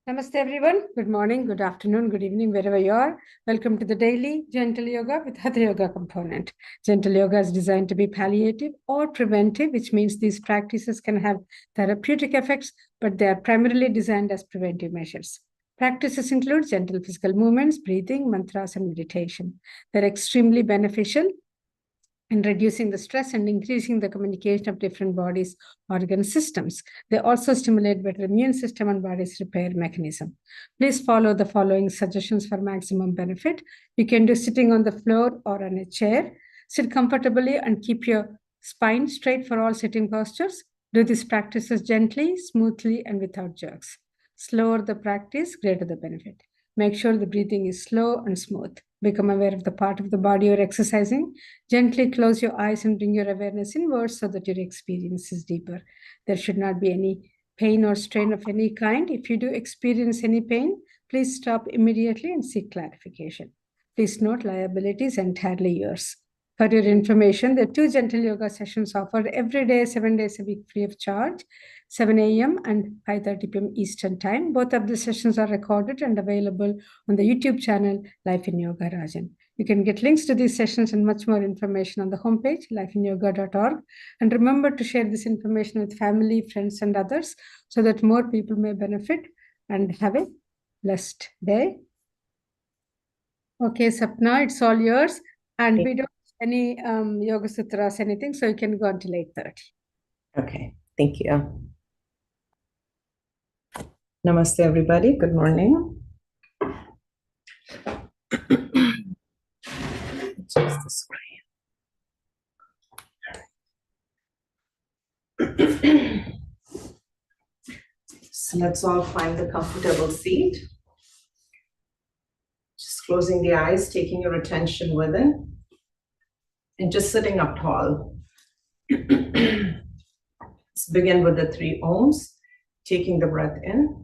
Namaste everyone. Good morning, good afternoon, good evening, wherever you are. Welcome to the daily Gentle Yoga with Hatha Yoga component. Gentle Yoga is designed to be palliative or preventive, which means these practices can have therapeutic effects, but they are primarily designed as preventive measures. Practices include gentle physical movements, breathing, mantras, and meditation. They're extremely beneficial and reducing the stress and increasing the communication of different bodies organ systems. They also stimulate better immune system and body's repair mechanism. Please follow the following suggestions for maximum benefit. You can do sitting on the floor or on a chair. Sit comfortably and keep your spine straight for all sitting postures. Do these practices gently, smoothly, and without jerks. Slower the practice, greater the benefit. Make sure the breathing is slow and smooth. Become aware of the part of the body you're exercising. Gently close your eyes and bring your awareness inwards so that your experience is deeper. There should not be any pain or strain of any kind. If you do experience any pain, please stop immediately and seek clarification. Please note liability is entirely yours. For your information, there are two gentle yoga sessions offered every day, 7 days a week, free of charge, 7 a.m. and 5:30 p.m. Eastern Time. Both of the sessions are recorded and available on the YouTube channel Life in Yoga Rajan. You can get links to these sessions and much more information on the homepage, lifeinyoga.org. And remember to share this information with family, friends, and others so that more people may benefit and have a blessed day. Okay, Sapna, it's all yours. And we don't have any Yoga Sutras, anything, so you can go until 8:30. Okay, thank you. Namaste, everybody. Good morning. Adjust the screen. So let's all find a comfortable seat. Just closing the eyes, taking your attention within, and just sitting up tall. Let's begin with the 3 Oms, taking the breath in.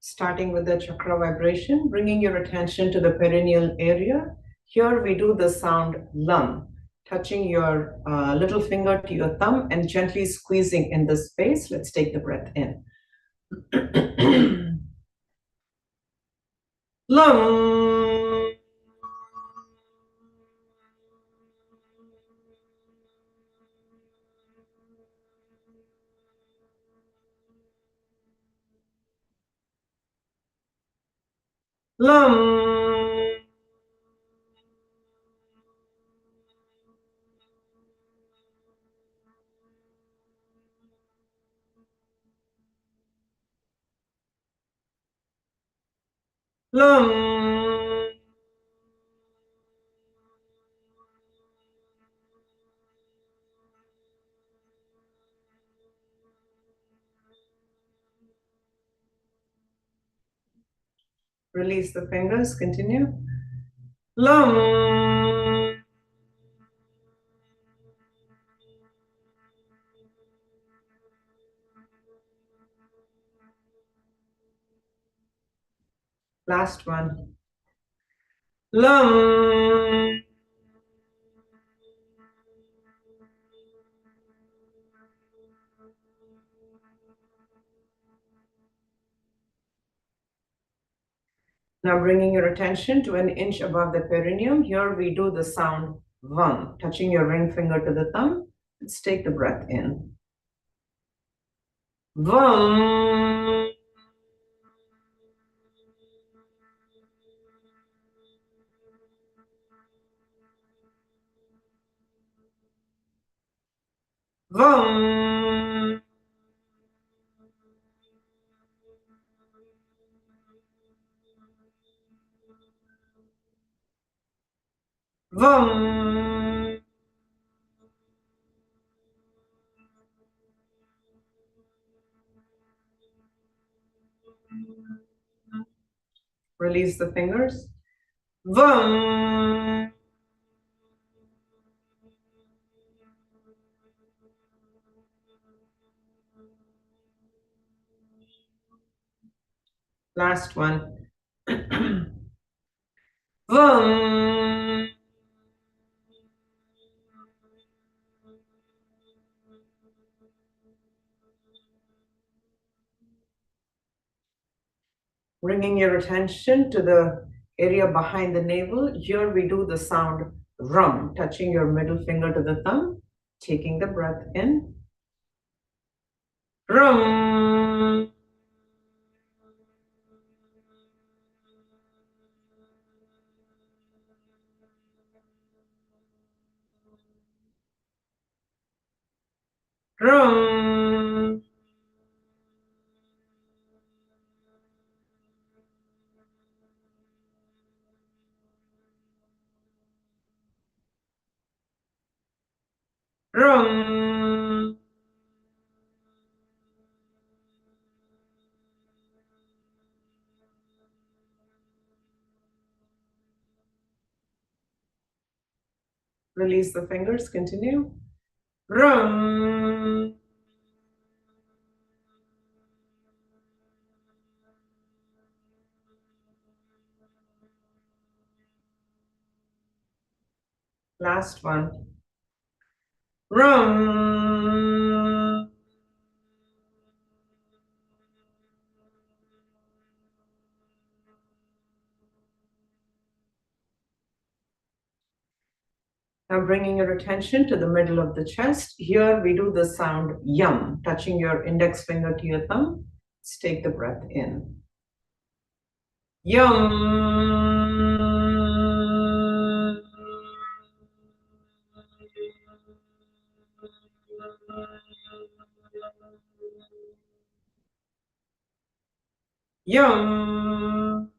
Starting with the chakra vibration, bringing your attention to the perineal area. Here we do the sound lam, touching your little finger to your thumb and gently squeezing in the space. Let's take the breath in. Lam. Lam. Lam. Release the fingers, continue. Lam. Last one. Lam. Now bringing your attention to an inch above the perineum. Here we do the sound vam, touching your ring finger to the thumb. Let's take the breath in. Vam. Vam. Vum. Release the fingers. Vum. Last one. Vum. Bringing your attention to the area behind the navel. Here we do the sound rum, touching your middle finger to the thumb, taking the breath in. Rum. Rum. Rum. Release the fingers, continue. Rum. Last one. Rum. Now bringing your attention to the middle of the chest. Here we do the sound yum, touching your index finger to your thumb. Let's take the breath in. Yum. Yum.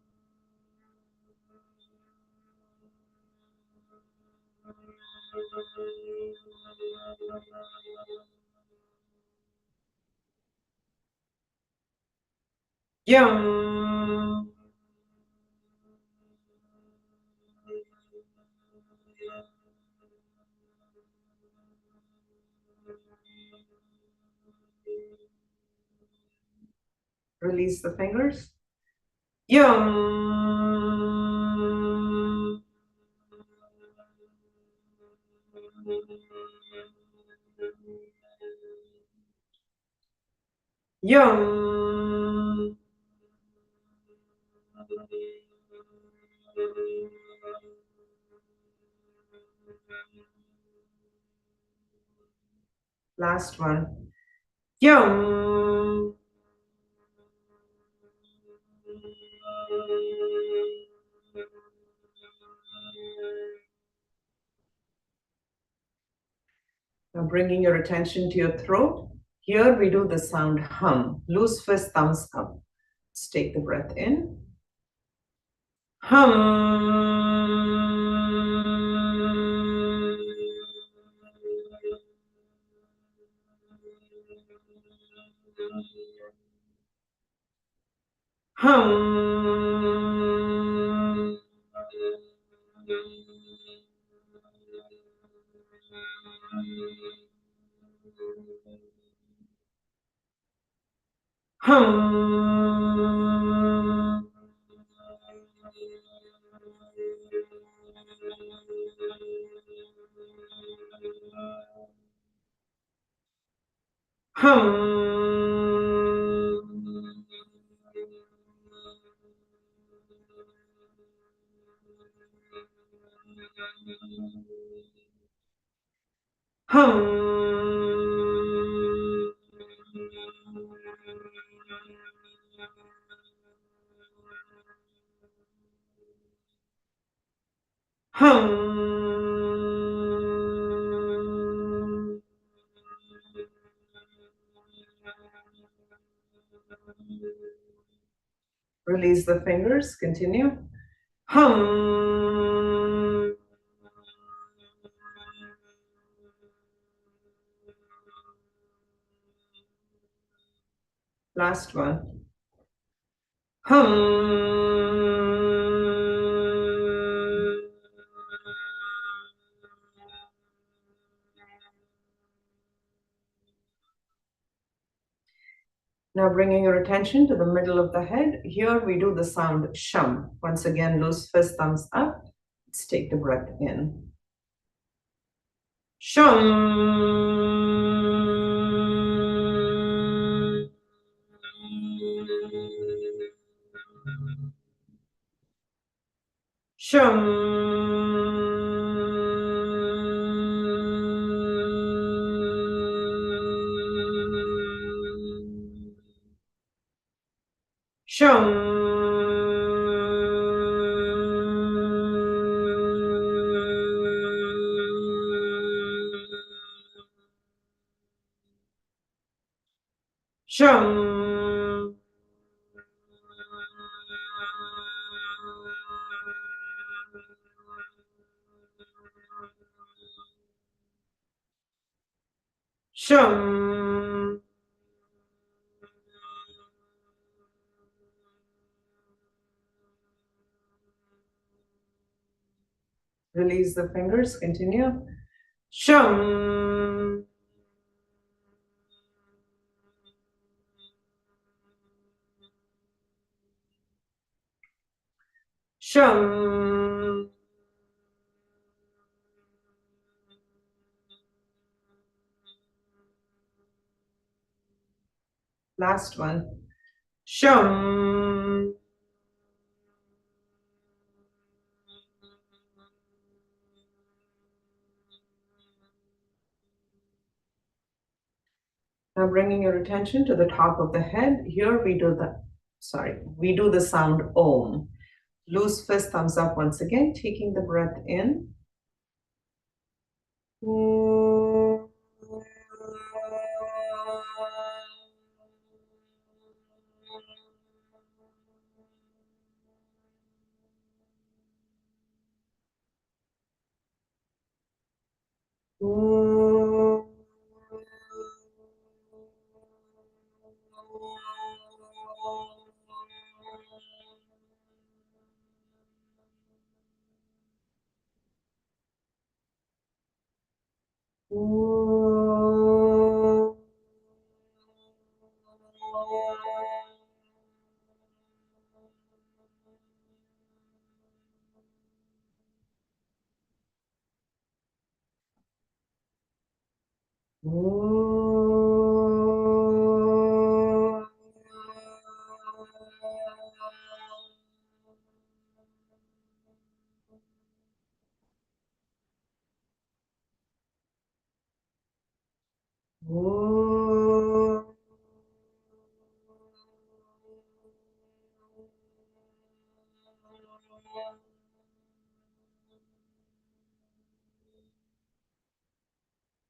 Yum. Release the fingers. Yum. Yum. Last one. Yum. Now bringing your attention to your throat. Here we do the sound hum. Loose fist, thumbs up. Let's take the breath in. Hum. Hum. Hum. Hum. Hum. Hum. Release the fingers, continue. Hum. Last one. Hum. Now bringing your attention to the middle of the head. Here we do the sound shum. Once again, loose fist, thumbs up. Let's take the breath in. Shum. Shum. Shum. Shum. Shum. Release the fingers, continue. Shum. Shum. Last one. Shum. Now bringing your attention to the top of the head. Here we do the sound Om. Loose fist, thumbs up once again, taking the breath in.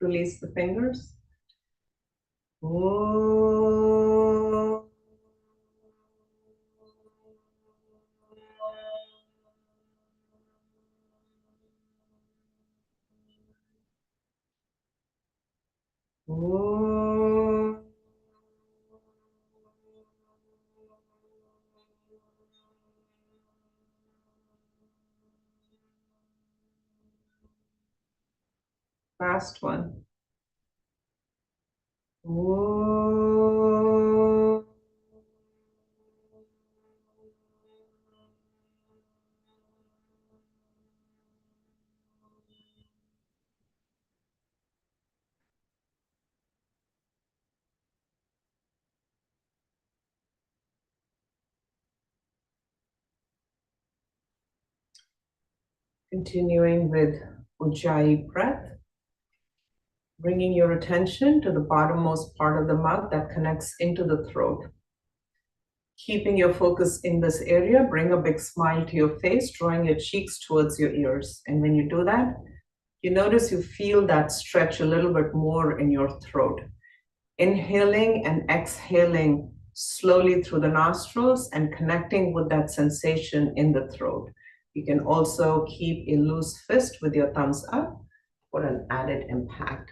Release the fingers. Last one. Continuing with Ujjayi breath, bringing your attention to the bottommost part of the mouth that connects into the throat. Keeping your focus in this area, bring a big smile to your face, drawing your cheeks towards your ears. And when you do that, you notice you feel that stretch a little bit more in your throat. Inhaling and exhaling slowly through the nostrils and connecting with that sensation in the throat. You can also keep a loose fist with your thumbs up for an added impact.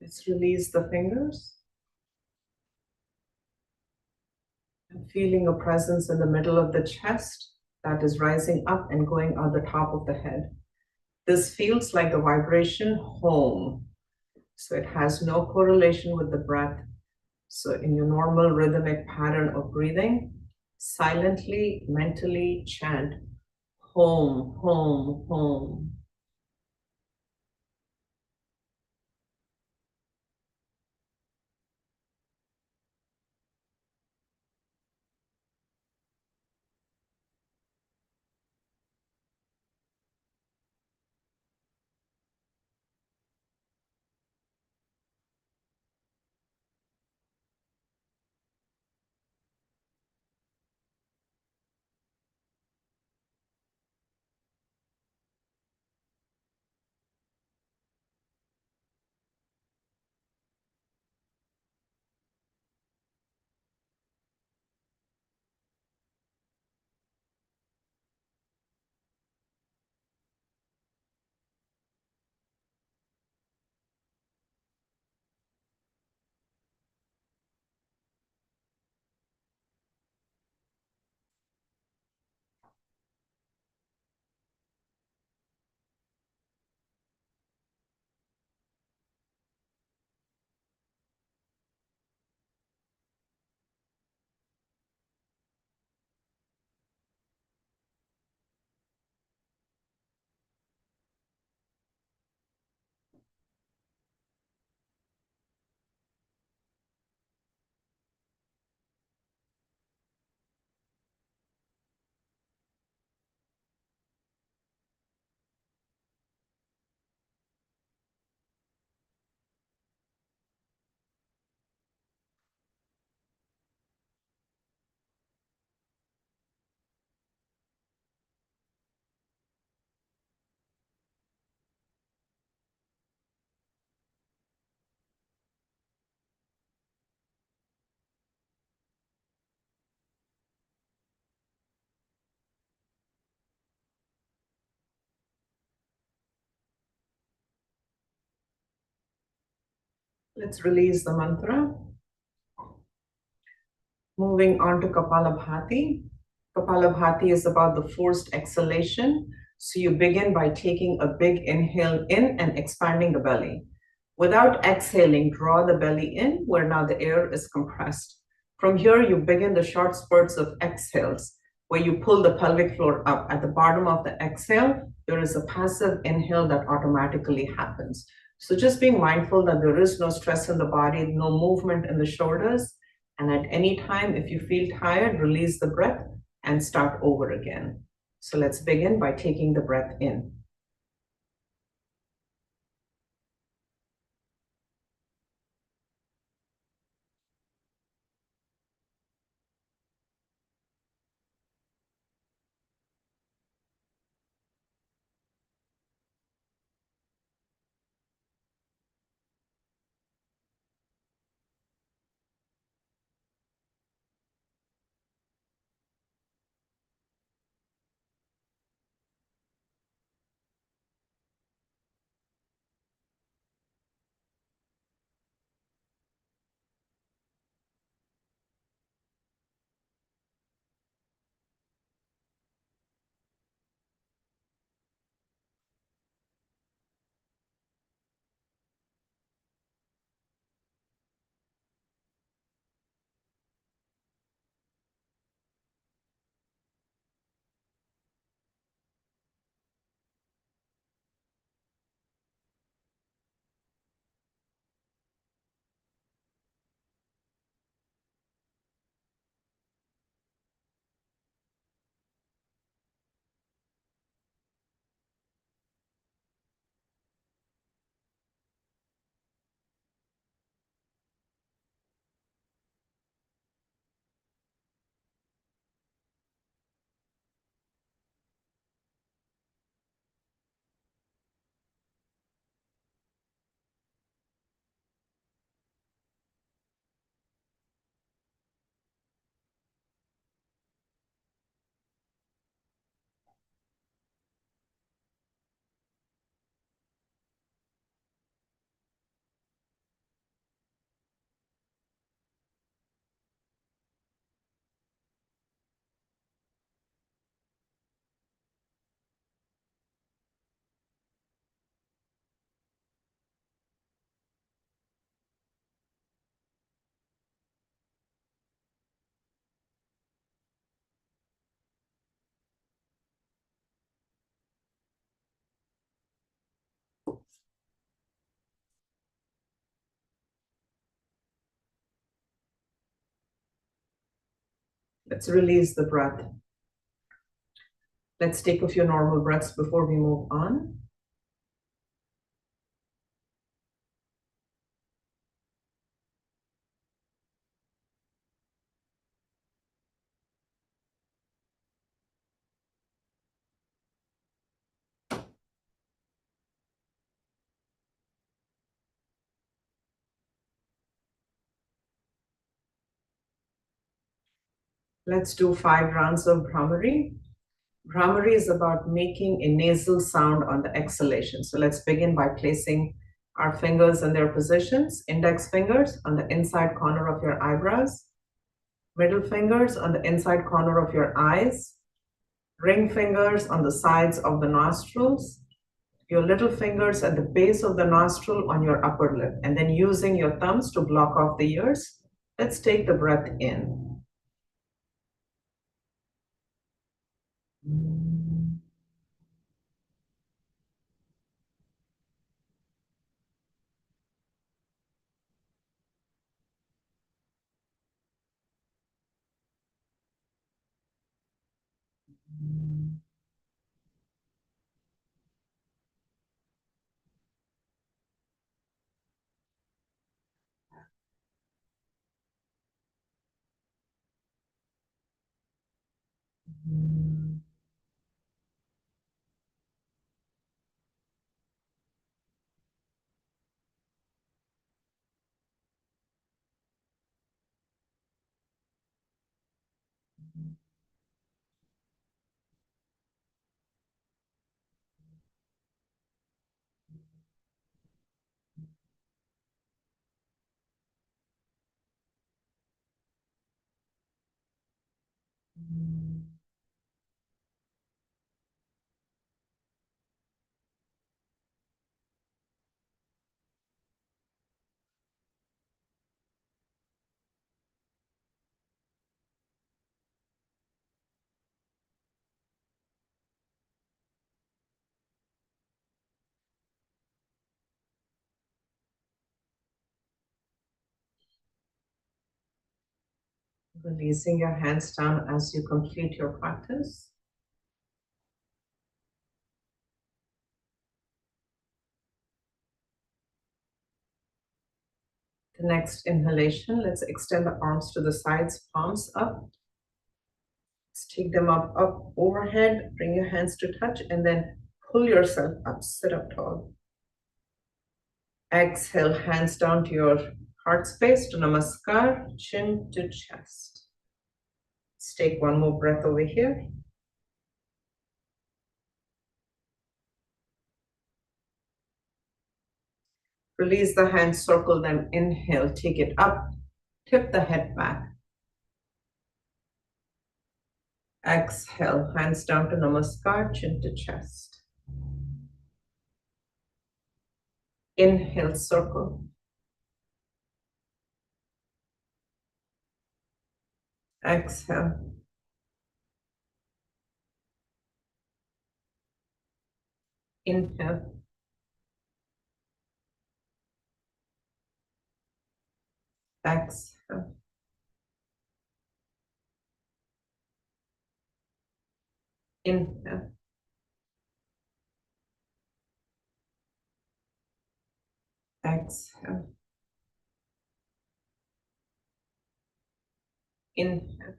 Let's release the fingers. And feeling a presence in the middle of the chest that is rising up and going on the top of the head. This feels like the vibration home. So it has no correlation with the breath. So in your normal rhythmic pattern of breathing, silently, mentally chant home, home, home. Let's release the mantra. Moving on to Kapalabhati. Kapalabhati is about the forced exhalation. So you begin by taking a big inhale in and expanding the belly. Without exhaling, draw the belly in where now the air is compressed. From here, you begin the short spurts of exhales where you pull the pelvic floor up. At the bottom of the exhale, there is a passive inhale that automatically happens. So just being mindful that there is no stress in the body, no movement in the shoulders, and at any time, if you feel tired, release the breath and start over again. So let's begin by taking the breath in. Let's release the breath. Let's take a few normal breaths before we move on. Let's do 5 rounds of Brahmari. Brahmari is about making a nasal sound on the exhalation. So let's begin by placing our fingers in their positions. Index fingers on the inside corner of your eyebrows. Middle fingers on the inside corner of your eyes. Ring fingers on the sides of the nostrils. Your little fingers at the base of the nostril on your upper lip. And then using your thumbs to block off the ears. Let's take the breath in. Releasing your hands down as you complete your practice. The next inhalation, let's extend the arms to the sides, palms up. Let's take them up overhead, bring your hands to touch, and then pull yourself up, sit up tall. Exhale, hands down to your heart space, to Namaskar, chin to chest. Let's take one more breath over here. Release the hands, circle them, inhale, take it up, tip the head back. Exhale, hands down to Namaskar, chin to chest. Inhale, circle. Exhale. Inhale. Exhale. Inhale. Exhale. Inhale.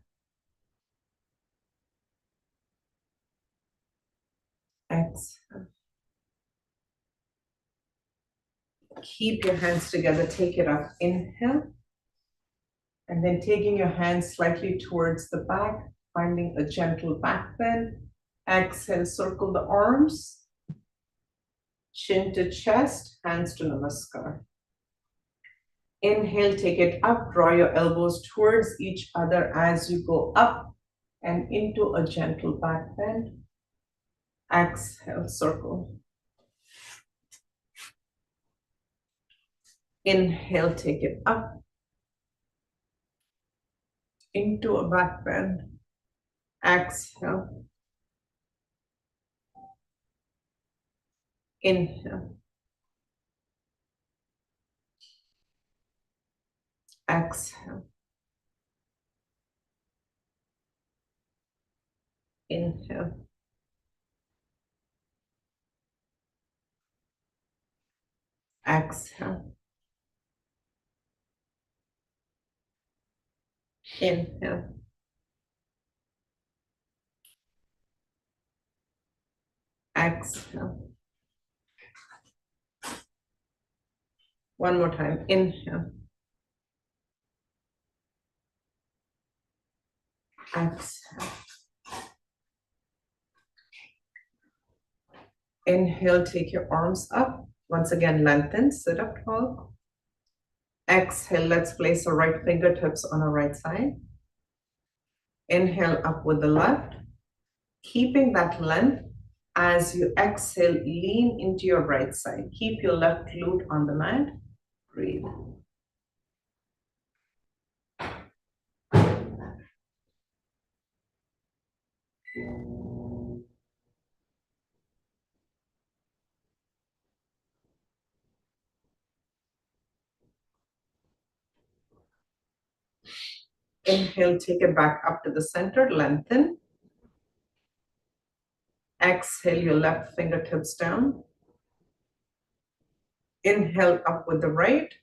Exhale. Keep your hands together. Take it up. Inhale. And then taking your hands slightly towards the back, finding a gentle back bend. Exhale, circle the arms. Chin to chest, hands to Namaskar. Inhale, take it up. Draw your elbows towards each other as you go up and into a gentle back bend. Exhale, circle. Inhale, take it up into a back bend. Exhale. Inhale. Exhale. Inhale. Exhale. Inhale. Exhale. One more time. Inhale. Exhale. Inhale, take your arms up. Once again, lengthen, sit up tall. Exhale, let's place the right fingertips on our right side. Inhale up with the left, keeping that length. As you exhale, lean into your right side. Keep your left glute on the mat. Breathe. Inhale, take it back up to the center, lengthen. Exhale, your left fingertips down. Inhale up with the right.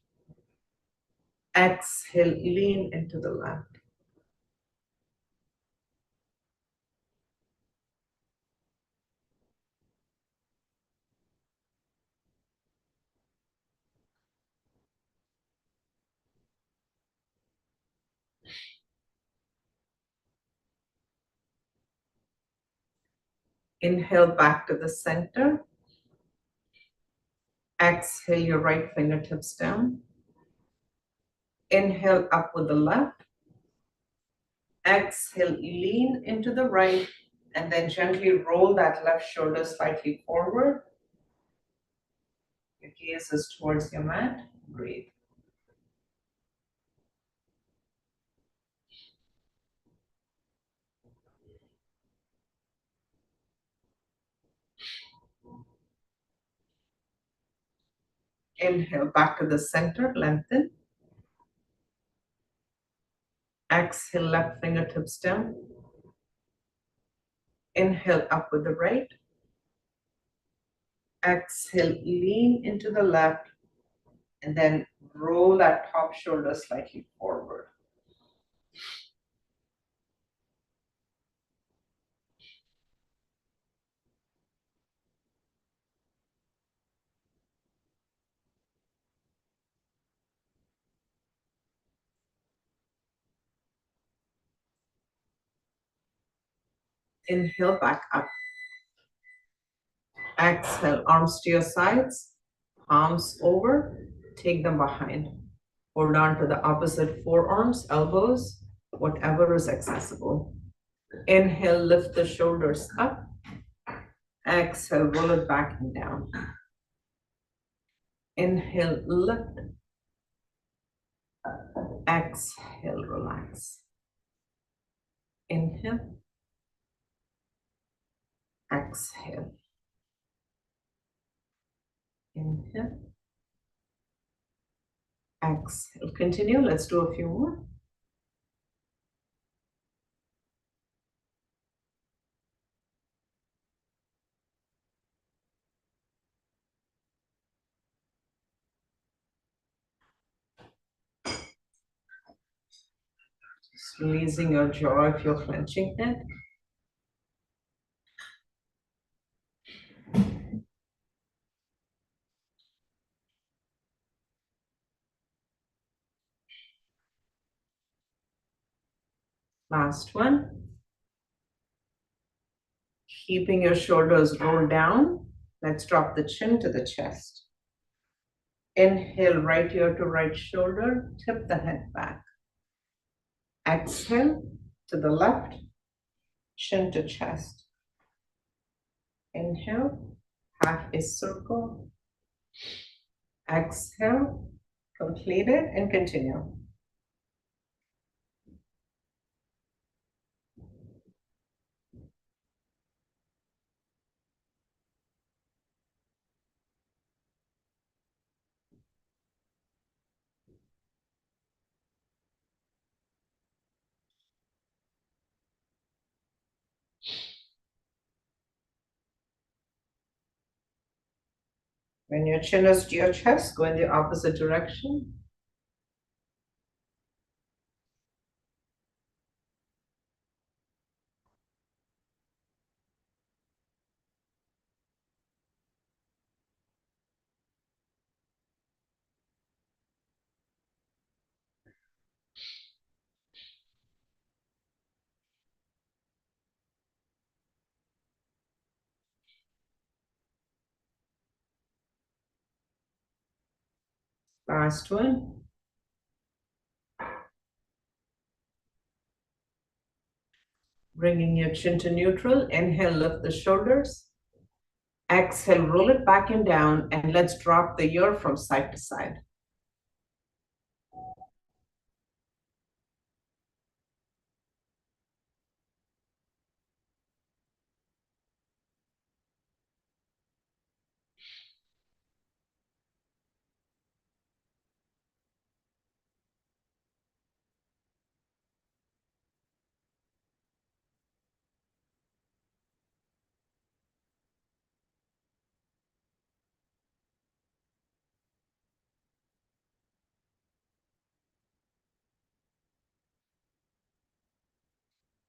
Exhale, lean into the left. Inhale back to the center. Exhale, your right fingertips down. Inhale up with the left. Exhale, lean into the right, and then gently roll that left shoulder slightly forward. Your gaze is towards your mat. Breathe. Inhale back to the center, lengthen. Exhale, left fingertips down. Inhale up with the right. Exhale, lean into the left, and then roll that top shoulder slightly forward. Inhale back up. Exhale, arms to your sides, palms over, take them behind. Hold on to the opposite forearms, elbows, whatever is accessible. Inhale, lift the shoulders up. Exhale, roll it back and down. Inhale, lift. Exhale, relax. Inhale. Exhale. Inhale. Exhale. Continue. Let's do a few more. Just releasing your jaw if you're clenching it. Last one. Keeping your shoulders rolled down. Let's drop the chin to the chest. Inhale, right ear to right shoulder, tip the head back. Exhale to the left, chin to chest. Inhale, half a circle. Exhale, complete it and continue. When your chin is to your chest, go in the opposite direction. Last one. Bringing your chin to neutral. Inhale, lift the shoulders. Exhale, roll it back and down, and let's drop the ear from side to side.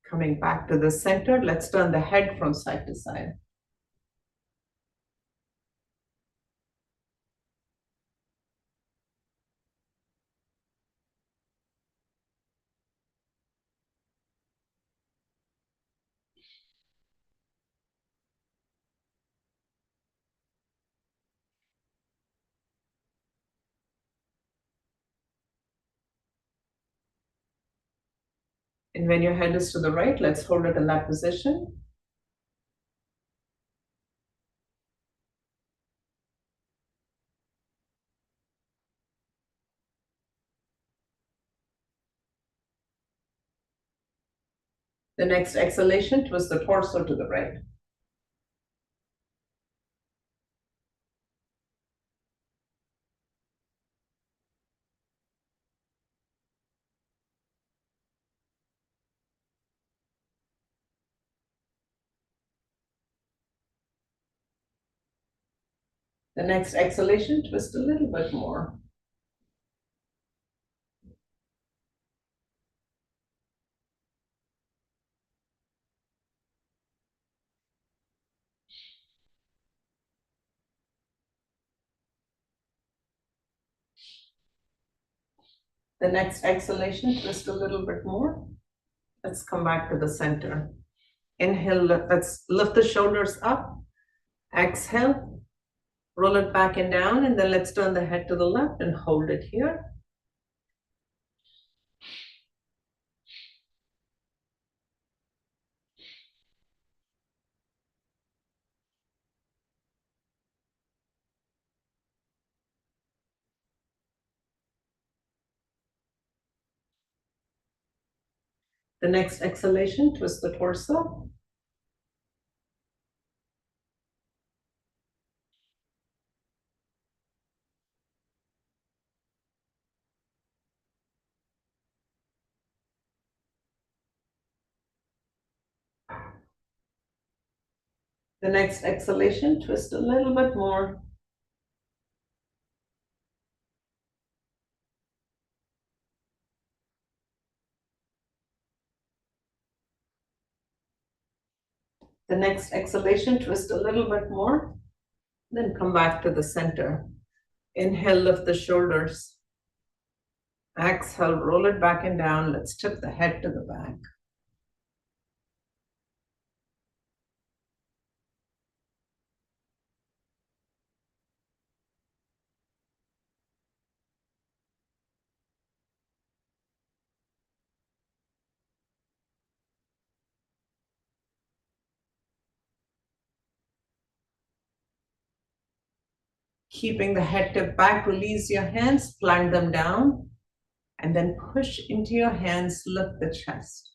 Coming back to the center, let's turn the head from side to side. And when your head is to the right, let's hold it in that position. The next exhalation, twist the torso to the right. The next exhalation, twist a little bit more. The next exhalation, twist a little bit more. Let's come back to the center. Inhale, let's lift the shoulders up. Exhale, roll it back and down, and then let's turn the head to the left and hold it here. The next exhalation, twist the torso. The next exhalation, twist a little bit more. The next exhalation, twist a little bit more. Then come back to the center. Inhale, lift the shoulders. Exhale, roll it back and down. Let's tip the head to the back. Keeping the head tip back, release your hands, plant them down, and then push into your hands, lift the chest.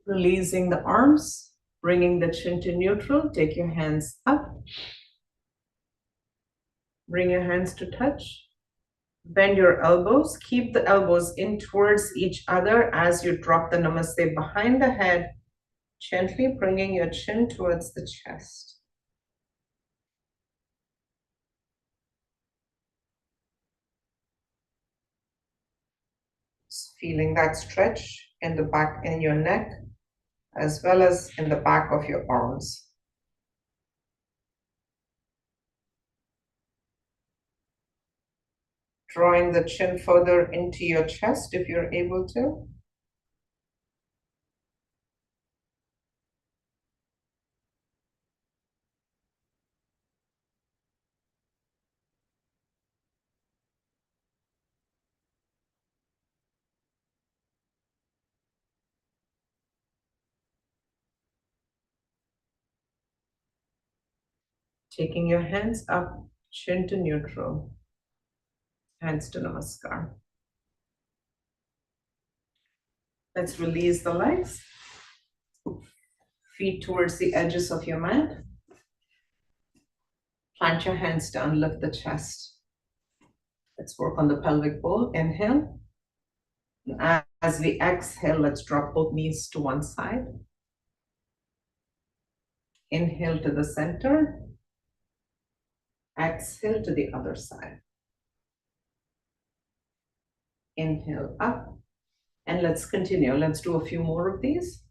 Releasing the arms, bringing the chin to neutral. Take your hands up. Bring your hands to touch. Bend your elbows. Keep the elbows in towards each other as you drop the namaste behind the head, gently bringing your chin towards the chest. Feeling that stretch in the back in your neck, as well as in the back of your arms. Drawing the chin further into your chest if you're able to. Taking your hands up, chin to neutral, hands to namaskar. Let's release the legs. Feet towards the edges of your mat. Plant your hands down, lift the chest. Let's work on the pelvic bowl. Inhale. As we exhale, let's drop both knees to one side. Inhale to the center. Exhale to the other side. Inhale up. And let's continue. Let's do a few more of these.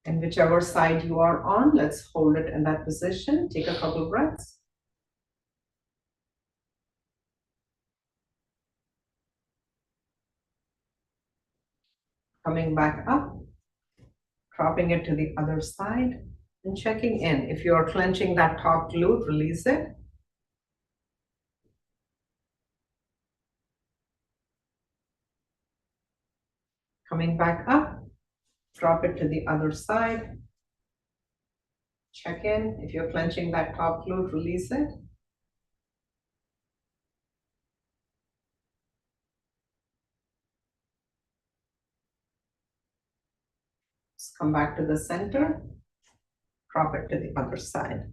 And whichever side you are on, let's hold it in that position. Take a couple breaths. Coming back up, dropping it to the other side, and checking in. If you're clenching that top glute, release it. Coming back up, drop it to the other side. Check in. If you're clenching that top glute, release it. Just come back to the center, drop it to the other side.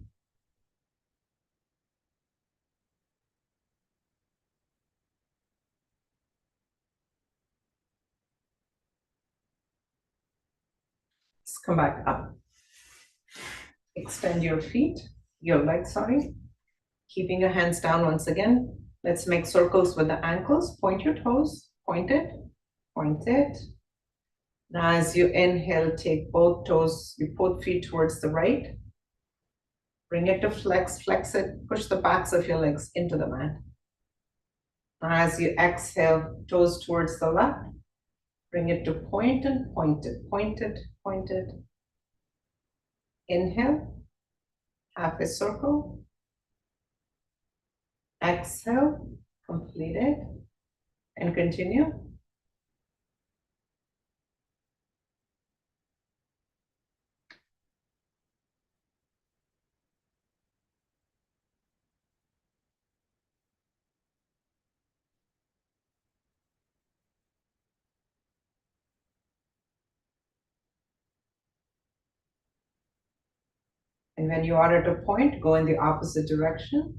Just come back up. Extend your feet, your legs, sorry. Keeping your hands down once again. Let's make circles with the ankles. Point your toes, point it, point it. Now as you inhale, take both toes, both feet towards the right. Bring it to flex, flex it, push the backs of your legs into the mat. Now as you exhale, toes towards the left. Bring it to point and point it, point it, point it. Inhale, half a circle. Exhale, complete it, and continue. And when you are at a point, go in the opposite direction.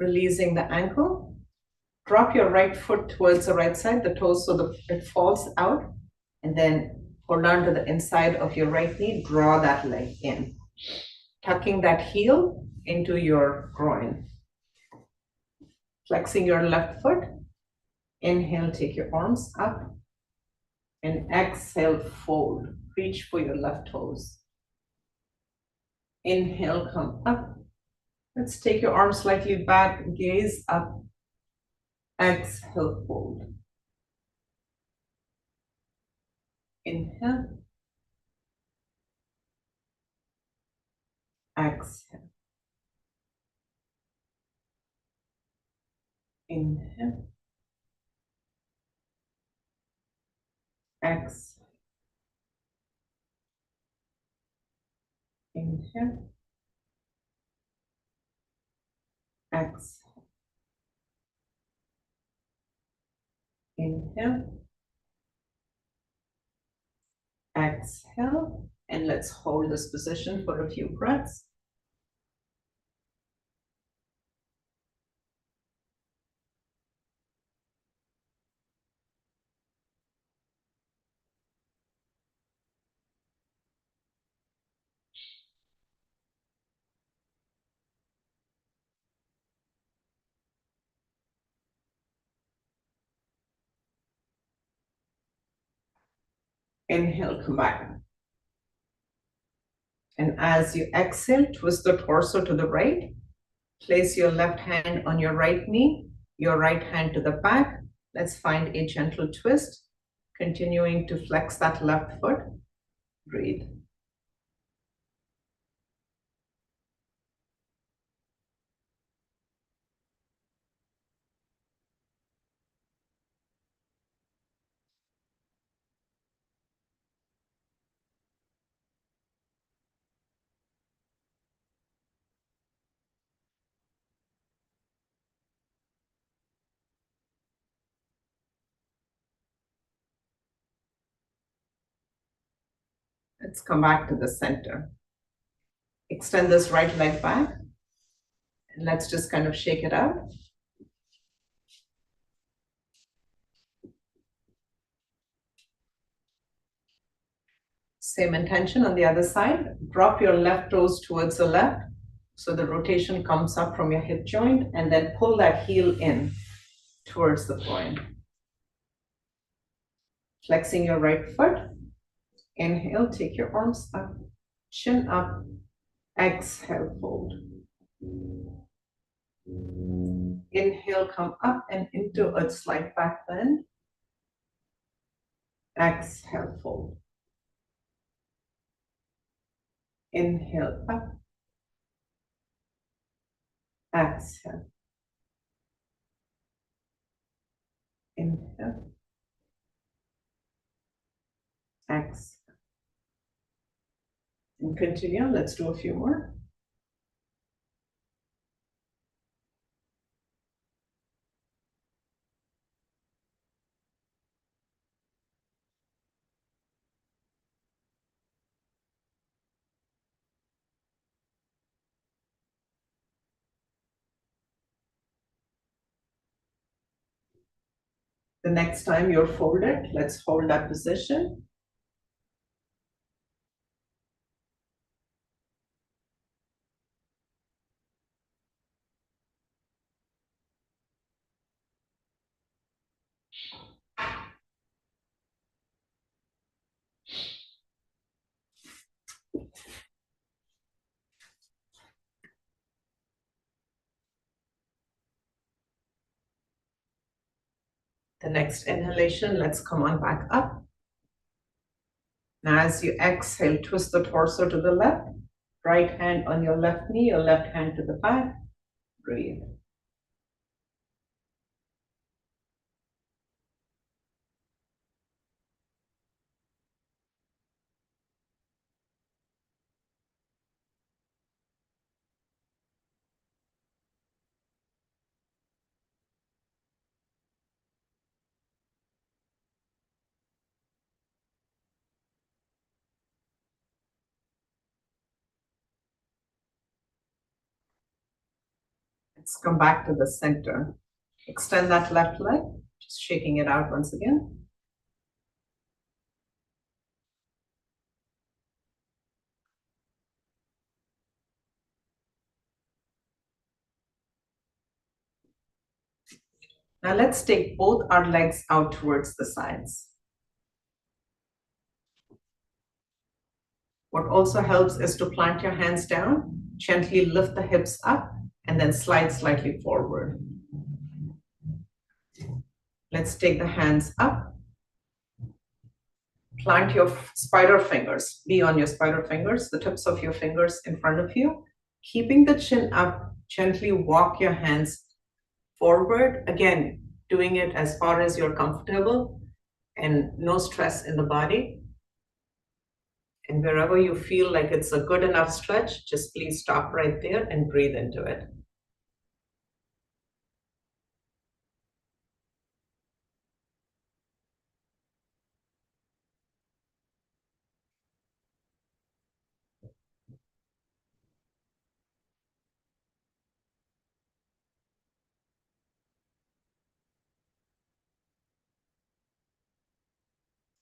releasing the ankle. Drop your right foot towards the right side, the toes, so it falls out, and then hold on to the inside of your right knee, draw that leg in, tucking that heel into your groin. Flexing your left foot, inhale, take your arms up, and exhale, fold. Reach for your left toes. Inhale, come up. Let's take your arms slightly back, gaze up. Exhale, fold. Inhale. Exhale. Inhale. Exhale. Inhale. Exhale. Inhale. Exhale. And let's hold this position for a few breaths. Inhale, come back. And as you exhale, twist the torso to the right. Place your left hand on your right knee, your right hand to the back. Let's find a gentle twist, continuing to flex that left foot. Breathe. Let's come back to the center. Extend this right leg back. And let's just kind of shake it out. Same intention on the other side. Drop your left toes towards the left. So the rotation comes up from your hip joint, and then pull that heel in towards the groin. Flexing your right foot. Inhale, take your arms up, chin up. Exhale, fold. Inhale, come up and into a slight back bend. Exhale, fold. Inhale, up. Exhale. Inhale. Exhale. And continue. Let's do a few more. The next time you're folded, let's hold that position. The next inhalation, let's come on back up. Now as you exhale, twist the torso to the left, right hand on your left knee, your left hand to the back. Breathe. Let's come back to the center. Extend that left leg, just shaking it out once again. Now let's take both our legs out towards the sides. What also helps is to plant your hands down, gently lift the hips up, and then slide slightly forward. Let's take the hands up. Plant your spider fingers. Be on your spider fingers, the tips of your fingers in front of you. Keeping the chin up, gently walk your hands forward. Again, doing it as far as you're comfortable and no stress in the body. And wherever you feel like it's a good enough stretch, just please stop right there and breathe into it.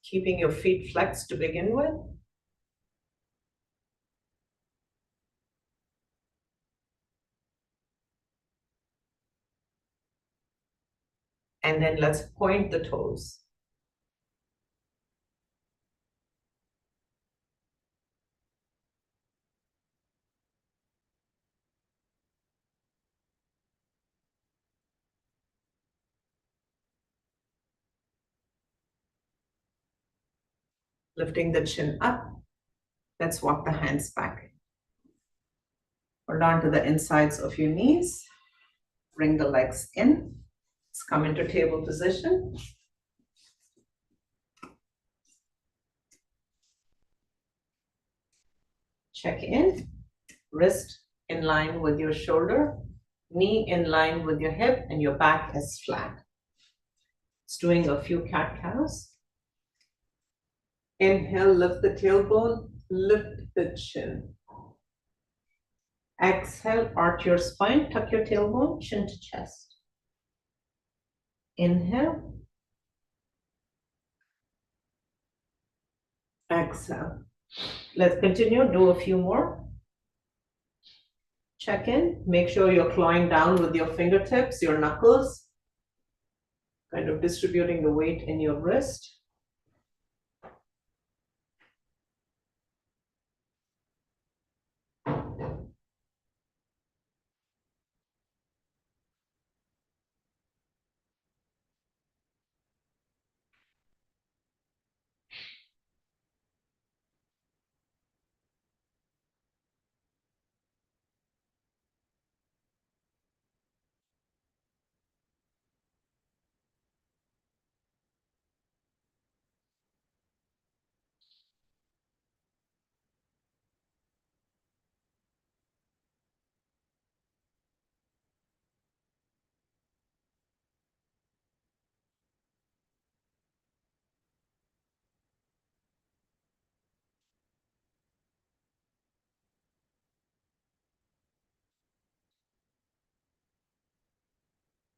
Keeping your feet flexed to begin with. And then let's point the toes. Lifting the chin up. Let's walk the hands back. Hold on to the insides of your knees. Bring the legs in. Let's come into table position. Check in. Wrist in line with your shoulder. Knee in line with your hip, and your back is flat. It's doing a few cat-cows. Inhale, lift the tailbone, lift the chin. Exhale, arch your spine, tuck your tailbone, chin to chest. Inhale. Exhale. Let's continue, do a few more. Check in, make sure you're clawing down with your fingertips, your knuckles, kind of distributing the weight in your wrist.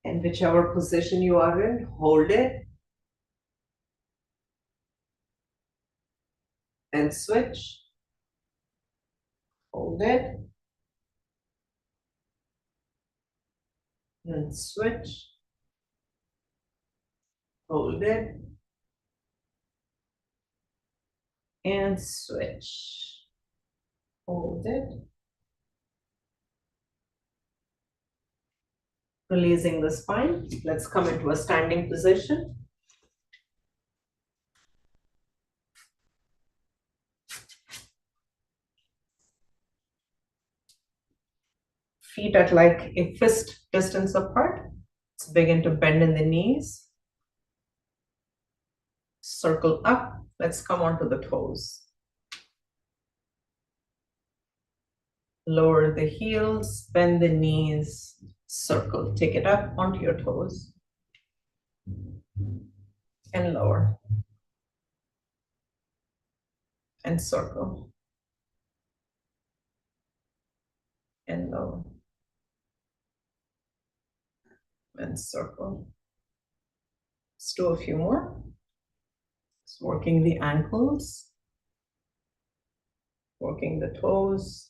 And whichever position you are in, hold it and switch. Hold it and switch. Hold it and switch. Hold it. Releasing the spine. Let's come into a standing position. Feet at like a fist distance apart. Let's begin to bend in the knees. Circle up. Let's come onto the toes. Lower the heels, bend the knees, circle. Take it up onto your toes. And lower. And circle. And lower. and circle. Let's do a few more. Just working the ankles, working the toes.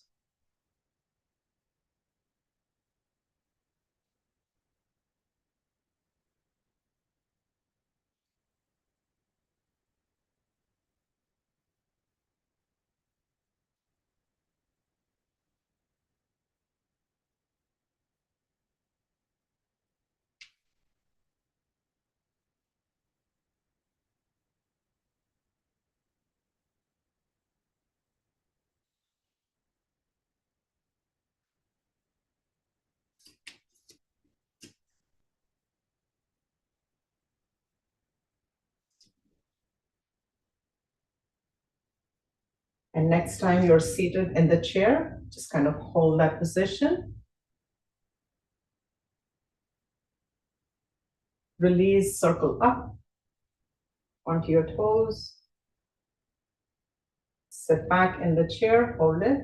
And next time you're seated in the chair, just kind of hold that position. Release, circle up onto your toes. Sit back in the chair, hold it.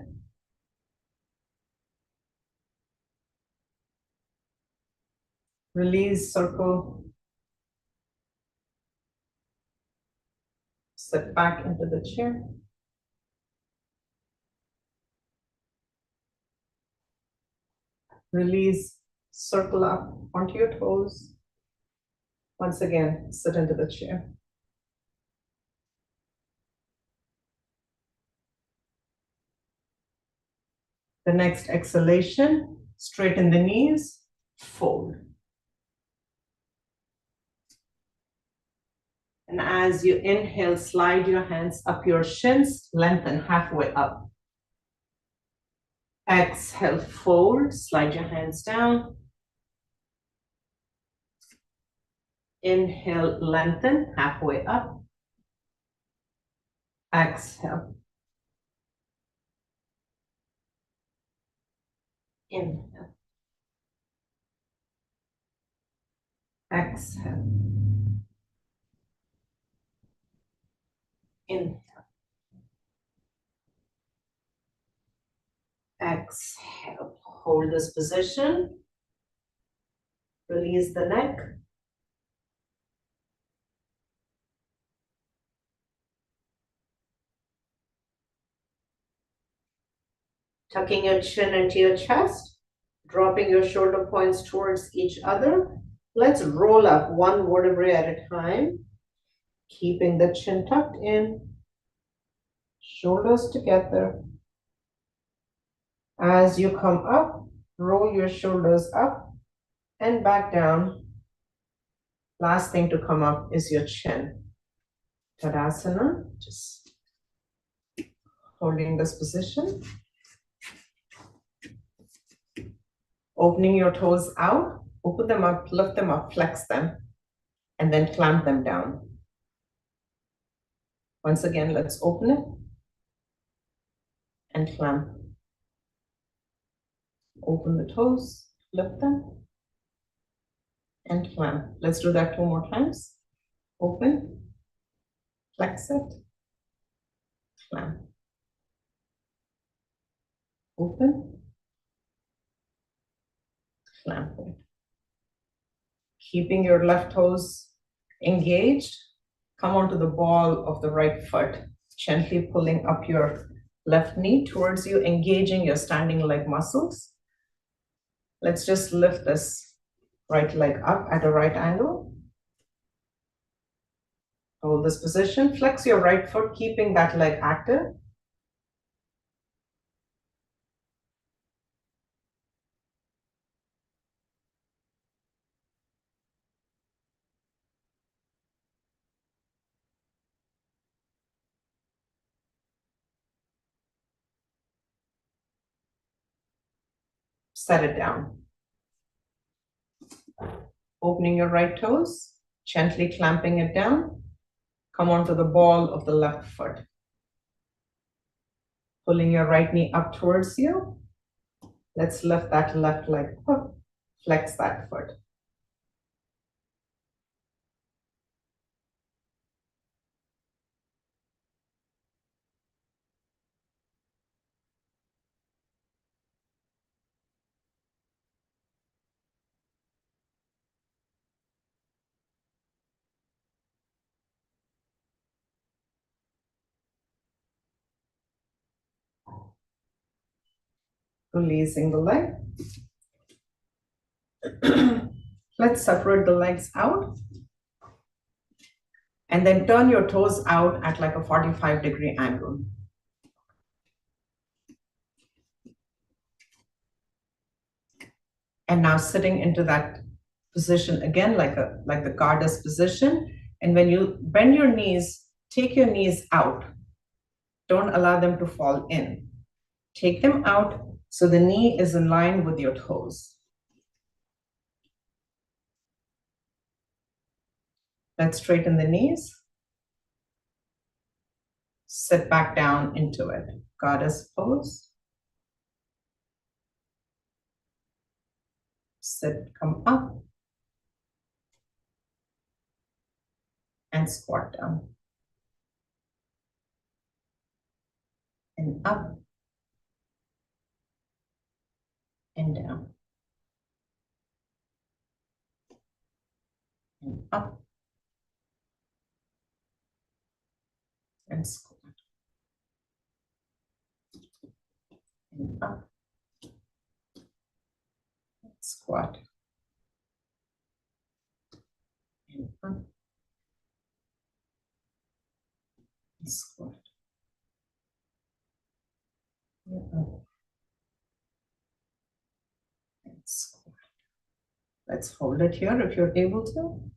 Release, circle. Sit back into the chair. Release, circle up onto your toes. Once again, sit into the chair. The next exhalation, straighten the knees, fold. And as you inhale, slide your hands up your shins, lengthen halfway up. Exhale, fold, slide your hands down. Inhale, lengthen, halfway up. Exhale. Inhale. Exhale. Inhale. Exhale. Hold this position. Release the neck. Tucking your chin into your chest. Dropping your shoulder points towards each other. Let's roll up one vertebrae at a time. Keeping the chin tucked in. Shoulders together. As you come up, roll your shoulders up and back down. Last thing to come up is your chin. Tadasana, just holding this position. Opening your toes out, open them up, lift them up, flex them, and then clamp them down. Once again, let's open it and clamp. Open the toes, lift them, and clamp. Let's do that 2 more times. Open, flex it, clamp. Open, clamp it. Keeping your left toes engaged, come onto the ball of the right foot, gently pulling up your left knee towards you, engaging your standing leg muscles. Let's just lift this right leg up at a right angle. Hold this position, flex your right foot, keeping that leg active. Set it down. Opening your right toes, gently clamping it down. Come onto the ball of the left foot. Pulling your right knee up towards you. Let's lift that left leg up, flex that foot. Releasing the leg. Let's separate the legs out. And then turn your toes out at like a 45-degree angle. And now sitting into that position again, like the goddess position. And when you bend your knees, take your knees out. Don't allow them to fall in. Take them out so the knee is in line with your toes. Let's straighten the knees. Sit back down into it. Goddess pose. Sit, come up. And squat down. And up. And down. And up. And squat. And up. And squat. And up. And squat. And up. And squat. Let's hold it here if you're able to.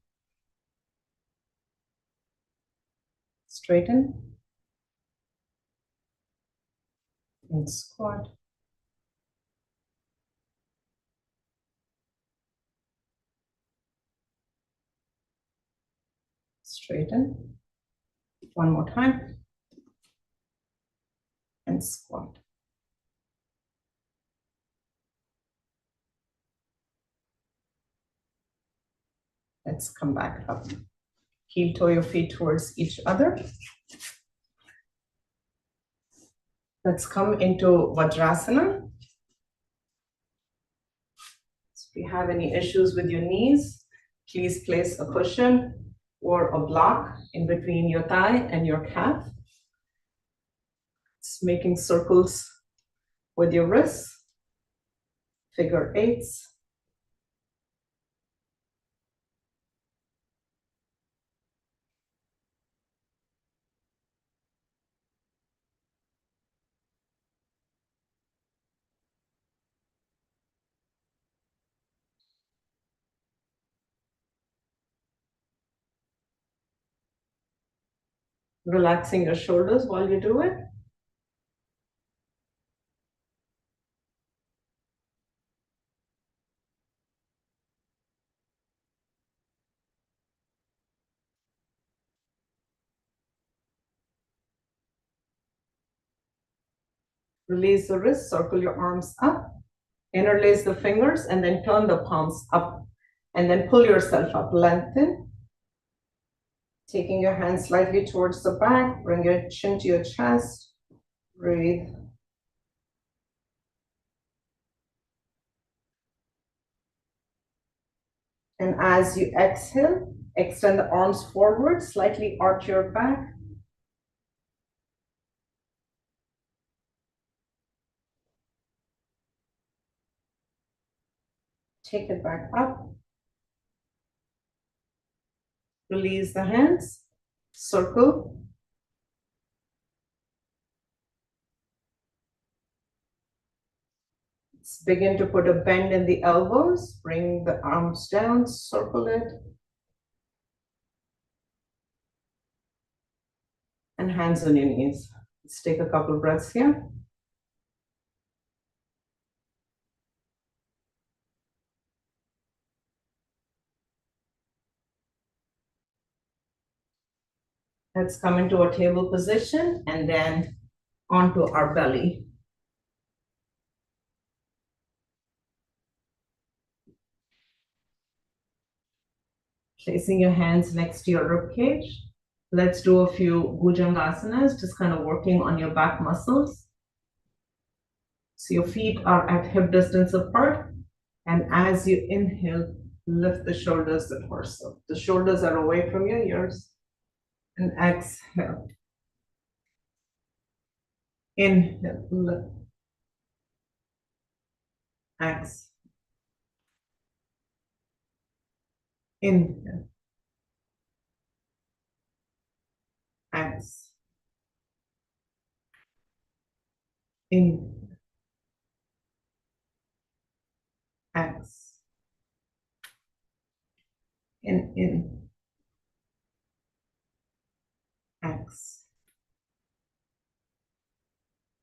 Straighten. And squat. Straighten. One more time. And squat. Let's come back up. Heel toe your feet towards each other. Let's come into Vajrasana. If you have any issues with your knees, please place a cushion or a block in between your thigh and your calf. It's making circles with your wrists, figure eights. Relaxing your shoulders while you do it. Release the wrists, circle your arms up, interlace the fingers, and then turn the palms up. And then pull yourself up, lengthen. Taking your hands slightly towards the back, bring your chin to your chest, breathe. And as you exhale, extend the arms forward, slightly arch your back. Take it back up. Release the hands, circle. Let's begin to put a bend in the elbows. Bring the arms down, circle it. And hands on your knees. Let's take a couple breaths here. Let's come into a table position and then onto our belly. Placing your hands next to your rib cage. Let's do a few bhujangasanas, just kind of working on your back muscles. So your feet are at hip distance apart. And as you inhale, lift the shoulders, the torso. The shoulders are away from your ears. And exhale. Inhale, lift. Exhale. Inhale. Exhale. Inhale. Exhale. In. Exhale.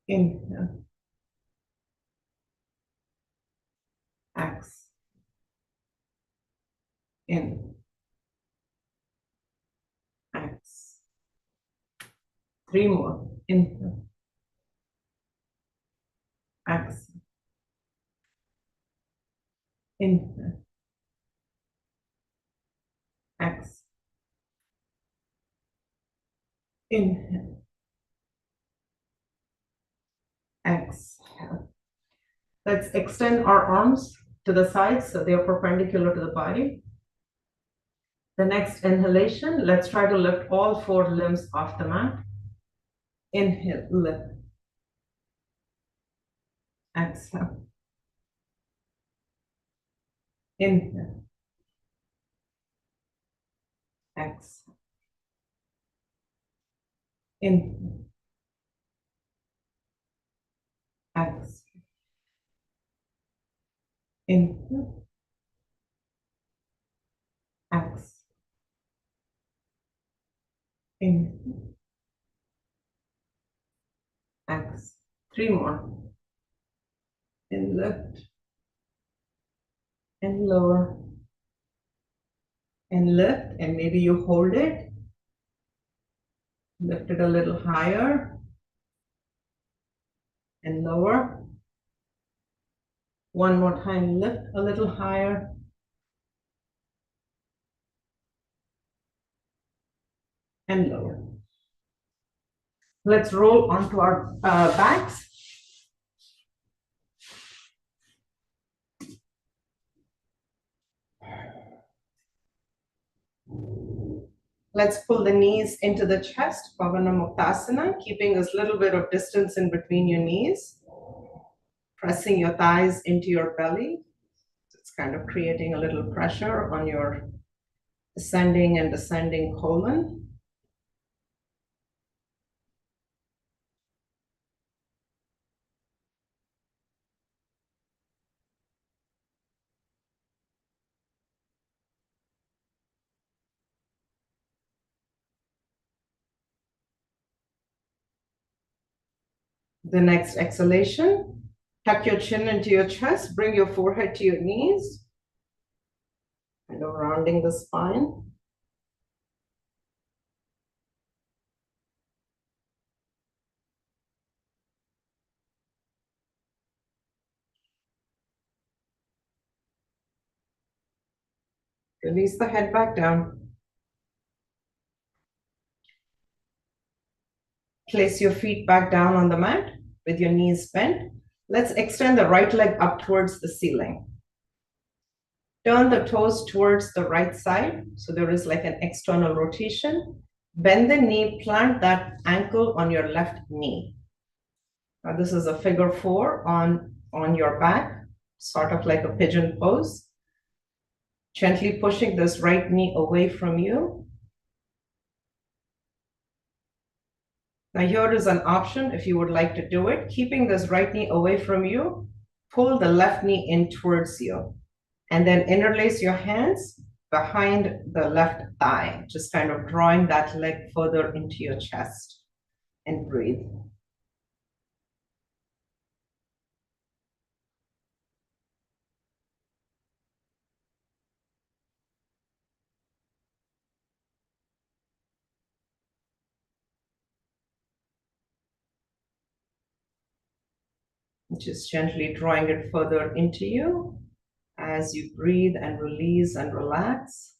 Inhale. Exhale. In. Exhale. Three more. Inhale. Exhale. Inhale. Exhale. Inhale. Exhale. Let's extend our arms to the sides so they are perpendicular to the body. The next inhalation, let's try to lift all four limbs off the mat. Inhale, lift. Exhale. Inhale. Exhale. Inhale. Exhale. Inhale. Exhale. Inhale. Exhale. Three more. And lift. And lower. And lift. And maybe you hold it. Lift it a little higher. And lower. One more time. Lift a little higher. And lower. Let's roll onto our backs. Let's pull the knees into the chest, Pavana Muktasana, keeping this little bit of distance in between your knees, pressing your thighs into your belly. It's kind of creating a little pressure on your ascending and descending colon. The next exhalation, tuck your chin into your chest, bring your forehead to your knees, kind of rounding the spine. Release the head back down. Place your feet back down on the mat with your knees bent. Let's extend the right leg up towards the ceiling. Turn the toes towards the right side, so there is like an external rotation. Bend the knee, plant that ankle on your left knee. Now this is a figure four on your back, sort of like a pigeon pose. Gently pushing this right knee away from you. Now here is an option if you would like to do it. Keeping this right knee away from you, pull the left knee in towards you. And then interlace your hands behind the left thigh, just kind of drawing that leg further into your chest, and breathe. Just gently drawing it further into you as you breathe and release and relax.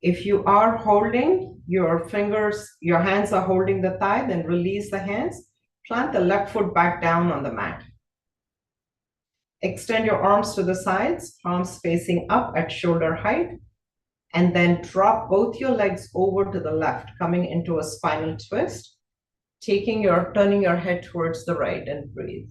If you are holding, your hands are holding the thigh, then release the hands. Plant the left foot back down on the mat. Extend your arms to the sides, palms facing up at shoulder height, and then drop both your legs over to the left, coming into a spinal twist, turning your head towards the right, and breathe.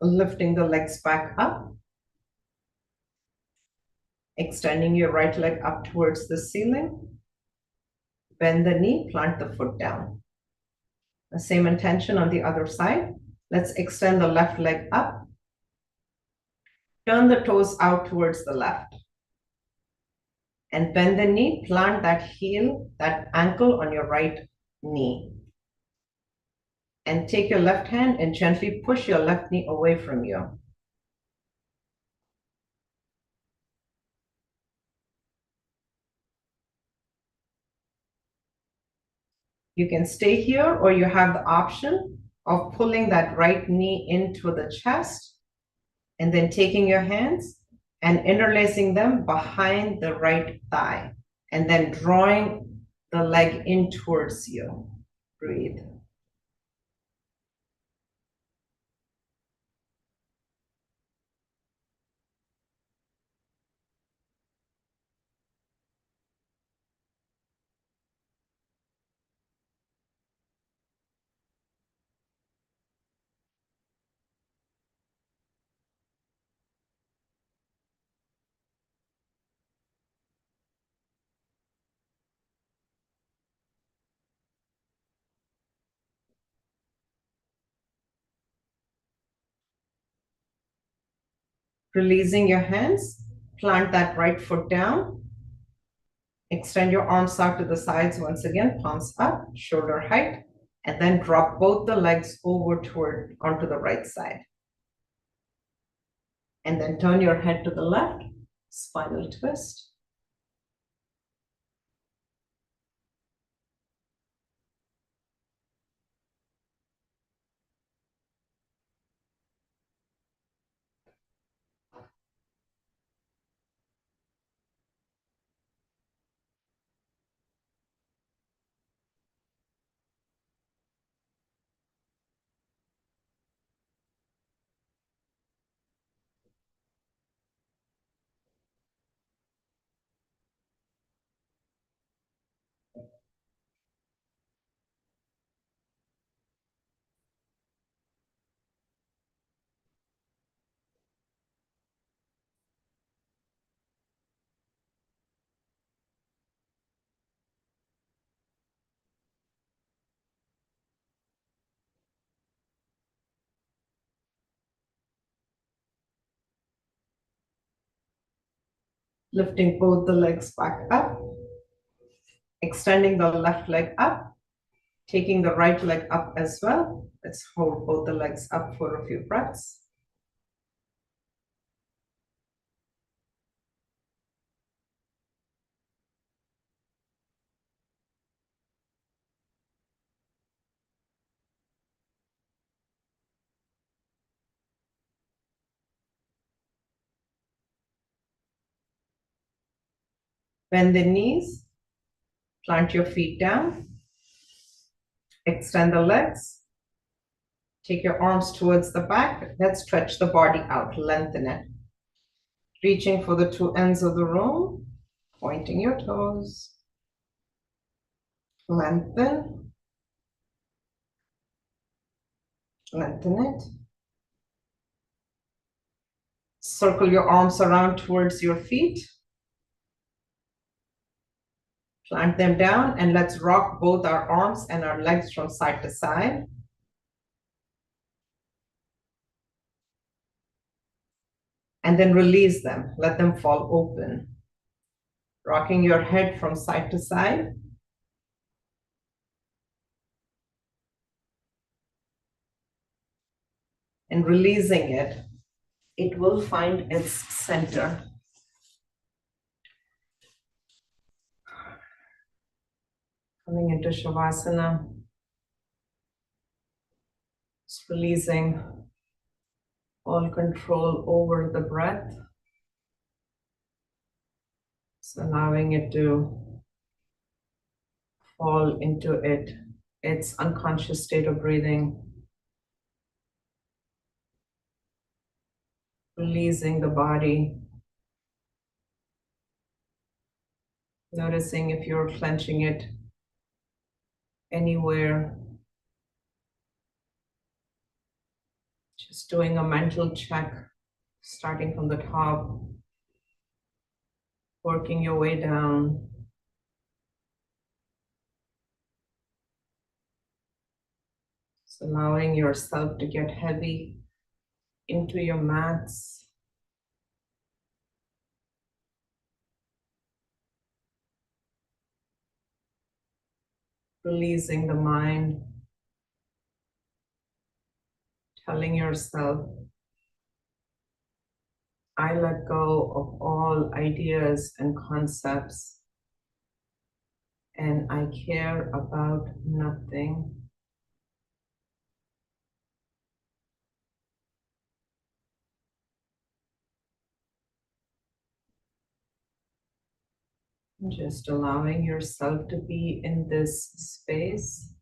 Lifting the legs back up, extending your right leg up towards the ceiling. Bend the knee, plant the foot down. The same intention on the other side. Let's extend the left leg up. Turn the toes out towards the left. And bend the knee, plant that heel, that ankle on your right knee. And take your left hand and gently push your left knee away from you. You can stay here, or you have the option of pulling that right knee into the chest and then taking your hands and interlacing them behind the right thigh and then drawing the leg in towards you. Breathe. Releasing your hands, plant that right foot down. Extend your arms out to the sides once again, palms up, shoulder height, and then drop both the legs over onto the right side. And then turn your head to the left, spinal twist. Lifting both the legs back up, extending the left leg up, taking the right leg up as well. Let's hold both the legs up for a few breaths. Bend the knees, plant your feet down, extend the legs, take your arms towards the back. Let's stretch the body out, lengthen it. Reaching for the two ends of the room, Pointing your toes. Lengthen. Lengthen it. Circle your arms around towards your feet. Plant them down and let's rock both our arms and our legs from side to side. And then release them. Let them fall open. Rocking your head from side to side. And releasing it, it will find its center. Coming into Shavasana. Just releasing all control over the breath. Just allowing it to fall into its unconscious state of breathing. Releasing the body. Noticing if you're clenching it anywhere. Just doing a mental check, starting from the top, working your way down. Just allowing yourself to get heavy into your mats. Releasing the mind. Telling yourself, I let go of all ideas and concepts, and I care about nothing. Just allowing yourself to be in this space.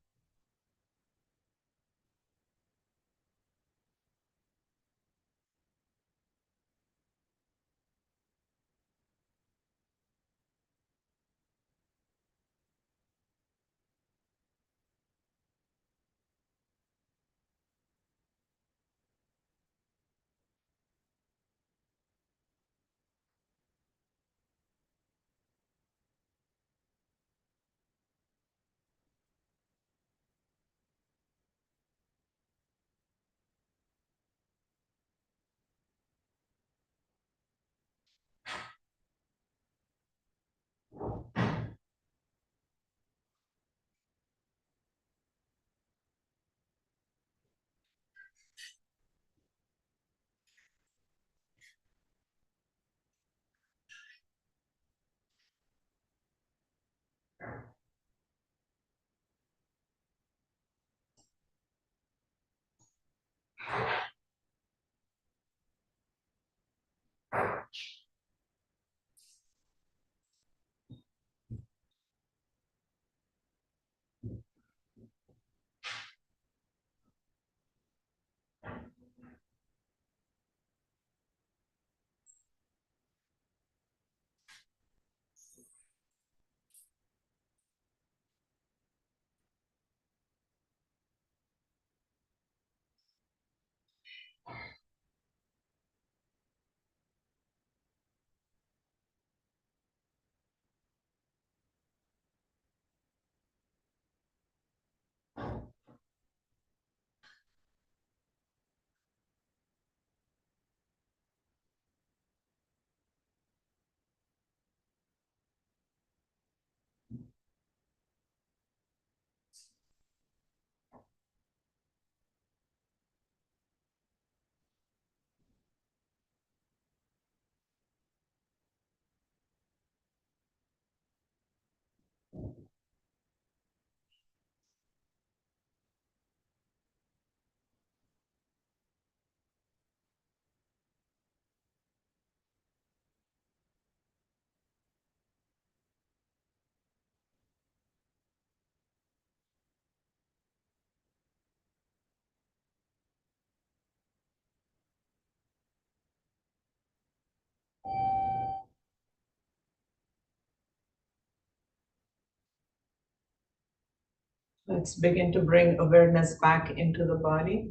Let's begin to bring awareness back into the body.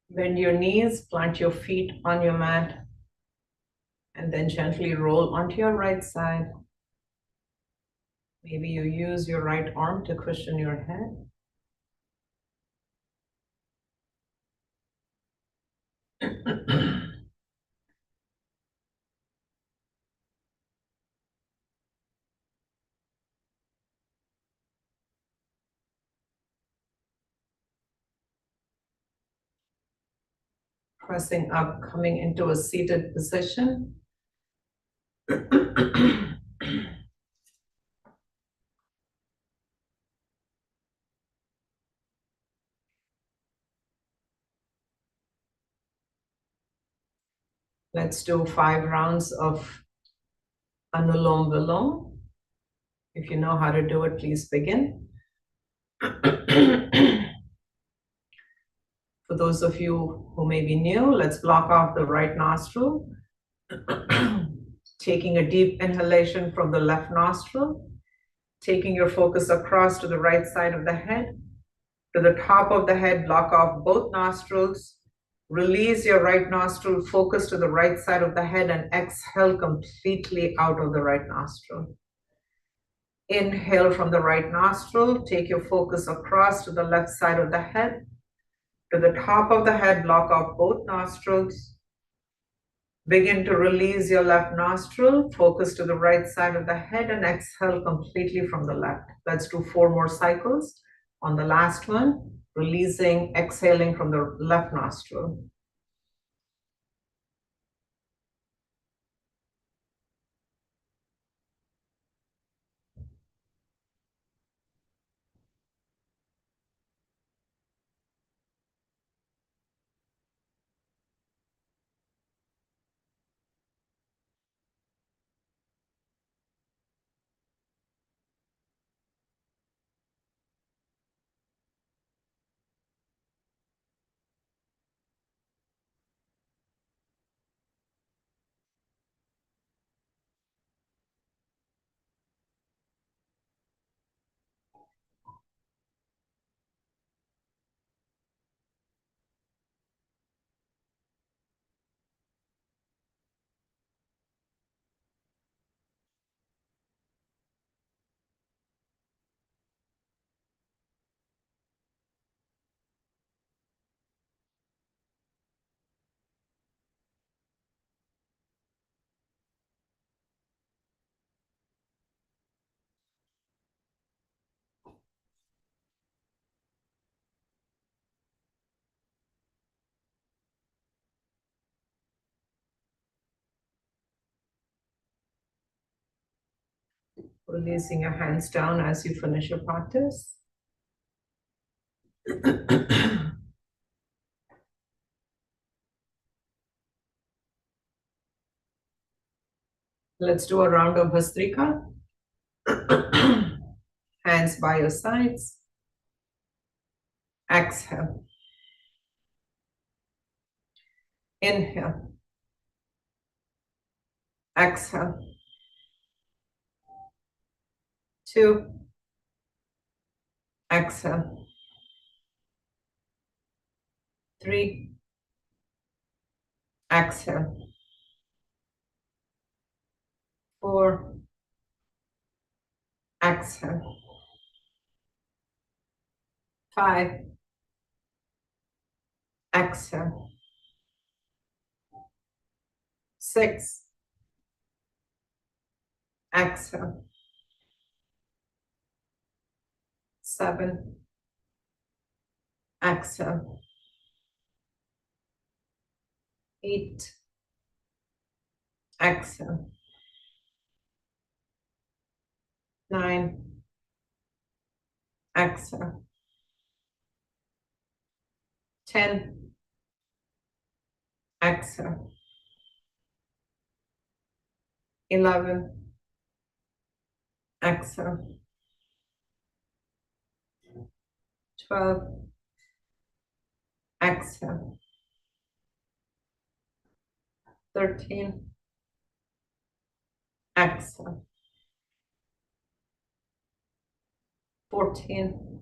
Bend your knees, plant your feet on your mat, and then gently roll onto your right side. Maybe you use your right arm to cushion your head. Pressing up, coming into a seated position. Let's do 5 rounds of Anulom Vilom. If you know how to do it, please begin. For those of you who may be new, let's block off the right nostril. Taking a deep inhalation from the left nostril, taking your focus across to the right side of the head. To the top of the head, block off both nostrils. Release your right nostril, focus to the right side of the head, and exhale completely out of the right nostril. Inhale from the right nostril, take your focus across to the left side of the head. To the top of the head, block off both nostrils. Begin to release your left nostril, focus to the right side of the head, and exhale completely from the left. Let's do 4 more cycles. On the last one, releasing, exhaling from the left nostril. Releasing your hands down as you finish your practice. Let's do a round of Bhastrika. Hands by your sides. Exhale. Inhale. Exhale. 2. Exhale. 3. Exhale. 4. Exhale. 5. Exhale. 6. Exhale. 7. Exhale. 8. Exhale. 9. Exhale. 10. Exhale. 11. Exhale. 12. Exhale. 13. Exhale. 14.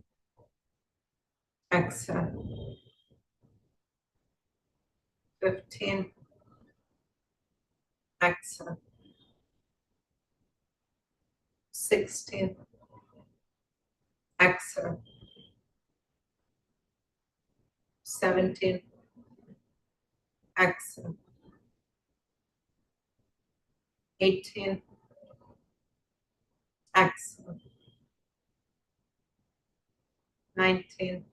Exhale. 15. Exhale. 16. Exhale. 17. Exhale. 18. Exhale. 19.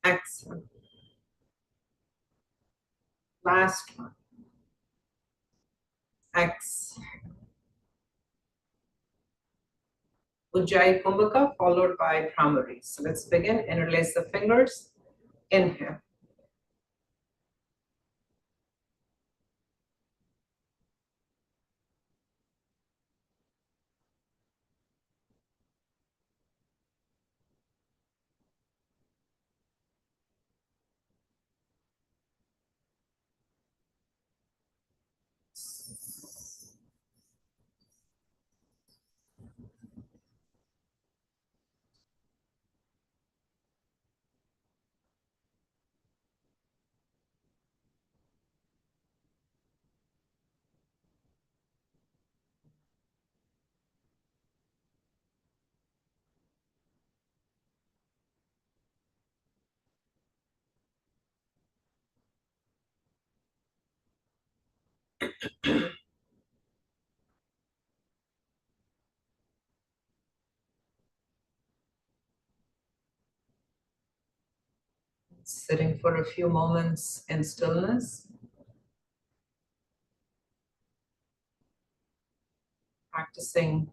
Exhale. Last one. Exhale. Ujjayi Kumbhaka followed by Bhramari. So let's begin. Interlace the fingers. Inhale. Sitting for a few moments in stillness. Practicing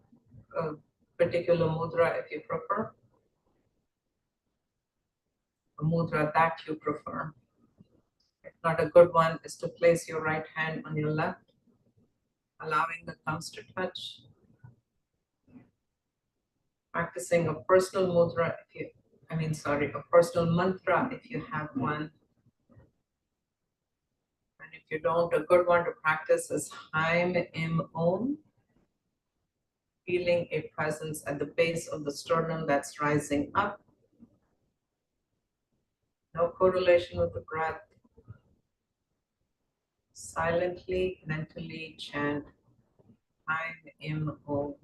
a particular mudra if you prefer. A mudra that you prefer. If not, a good one is to place your right hand on your left, allowing the thumbs to touch. Practicing a personal mudra if you, a personal mantra if you have one. And if you don't, a good one to practice is Haim Im Om, feeling a presence at the base of the sternum that's rising up. No correlation with the breath. Silently, mentally chant Haim Im Om.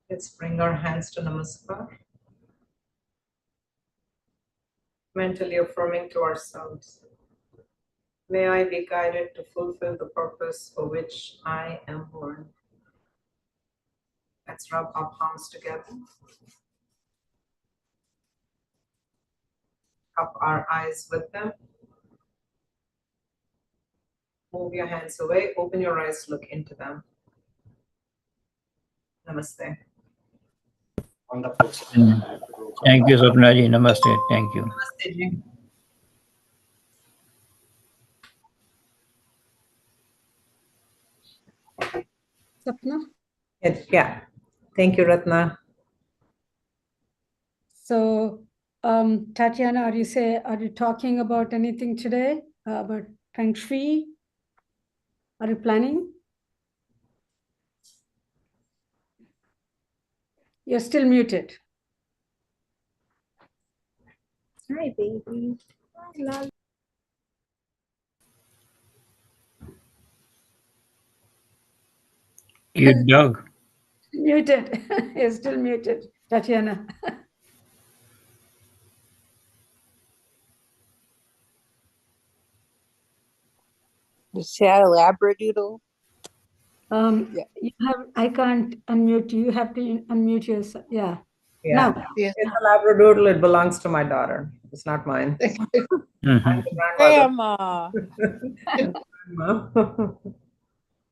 Let's bring our hands to Namaskar. Mentally affirming to ourselves, may I be guided to fulfill the purpose for which I am born. Let's rub our palms together. Cup our eyes with them. Move your hands away. Open your eyes, look into them. Namaste. Wonderful. Thank you, Swapnaji. Namaste. Thank you. Namaste, Ji. Sapna? Yeah. Thank you, Ratna. So, Tatiana, are you talking about anything today about Feng Shui? Are you planning? You're still muted. Hi, baby. Hi, love. You dog. Muted. You're still muted, Tatiana. Does she have a Labradoodle? Yeah. I can't unmute you. You have to unmute yourself. Yeah. Yeah. Now. Yes. It's a Labradoodle. It belongs to my daughter. It's not mine. Mhm. I'm the grandmother. Grandma.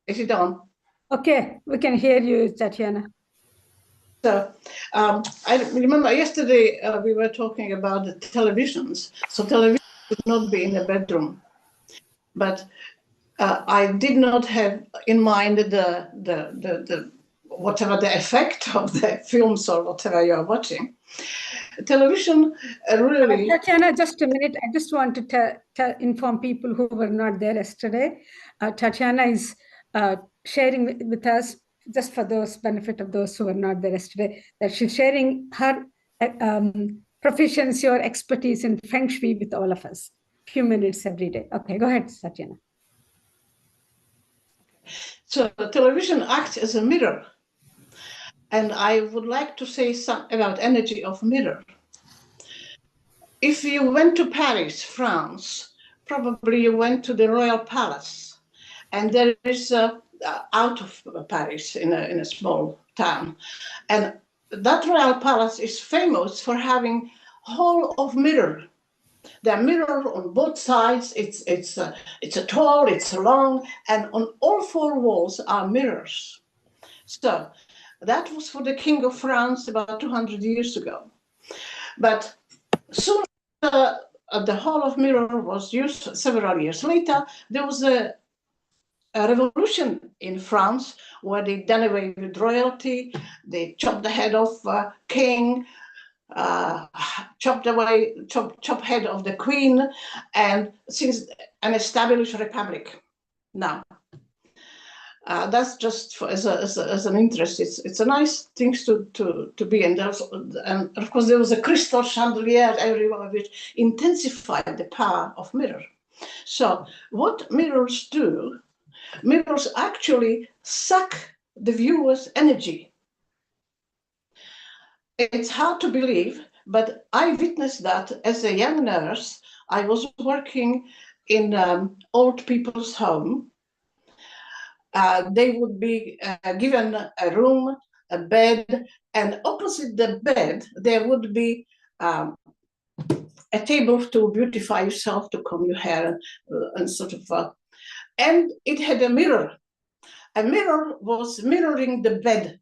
Is it on? Okay, we can hear you, Tatiana. So I remember yesterday we were talking about the televisions. So television should not be in the bedroom, but I did not have in mind the whatever the effect of the films or whatever you are watching. Television really. Tatiana, just a minute. I just want to inform people who were not there yesterday. Tatiana is sharing with us, just for those benefit of those who were not there yesterday, that she's sharing her proficiency or expertise in Feng Shui with all of us. Few minutes every day. Okay, go ahead, Tatiana. So television acts as a mirror. And I would like to say something about energy of mirror. If you went to Paris, France, probably you went to the Royal Palace. And there is out of Paris in a small town. And that Royal Palace is famous for having hall of mirror. There are mirrors on both sides. It's a tall, it's a long, and on all four walls are mirrors. So that was for the King of France about 200 years ago. But soon the Hall of Mirror was used several years later. There was a revolution in France where they done away with royalty. They chopped the head off king, chopped head of the queen, and established a republic. Now, that's just as an interest. It's a nice thing to be in. And of course, there was a crystal chandelier everywhere, which intensified the power of mirror. So what mirrors do, mirrors actually suck the viewer's energy. It's hard to believe, but I witnessed that as a young nurse. I was working in old people's home. They would be given a room, a bed, and opposite the bed, there would be a table to beautify yourself, to comb your hair, and sort of. And it had a mirror. A mirror was mirroring the bed.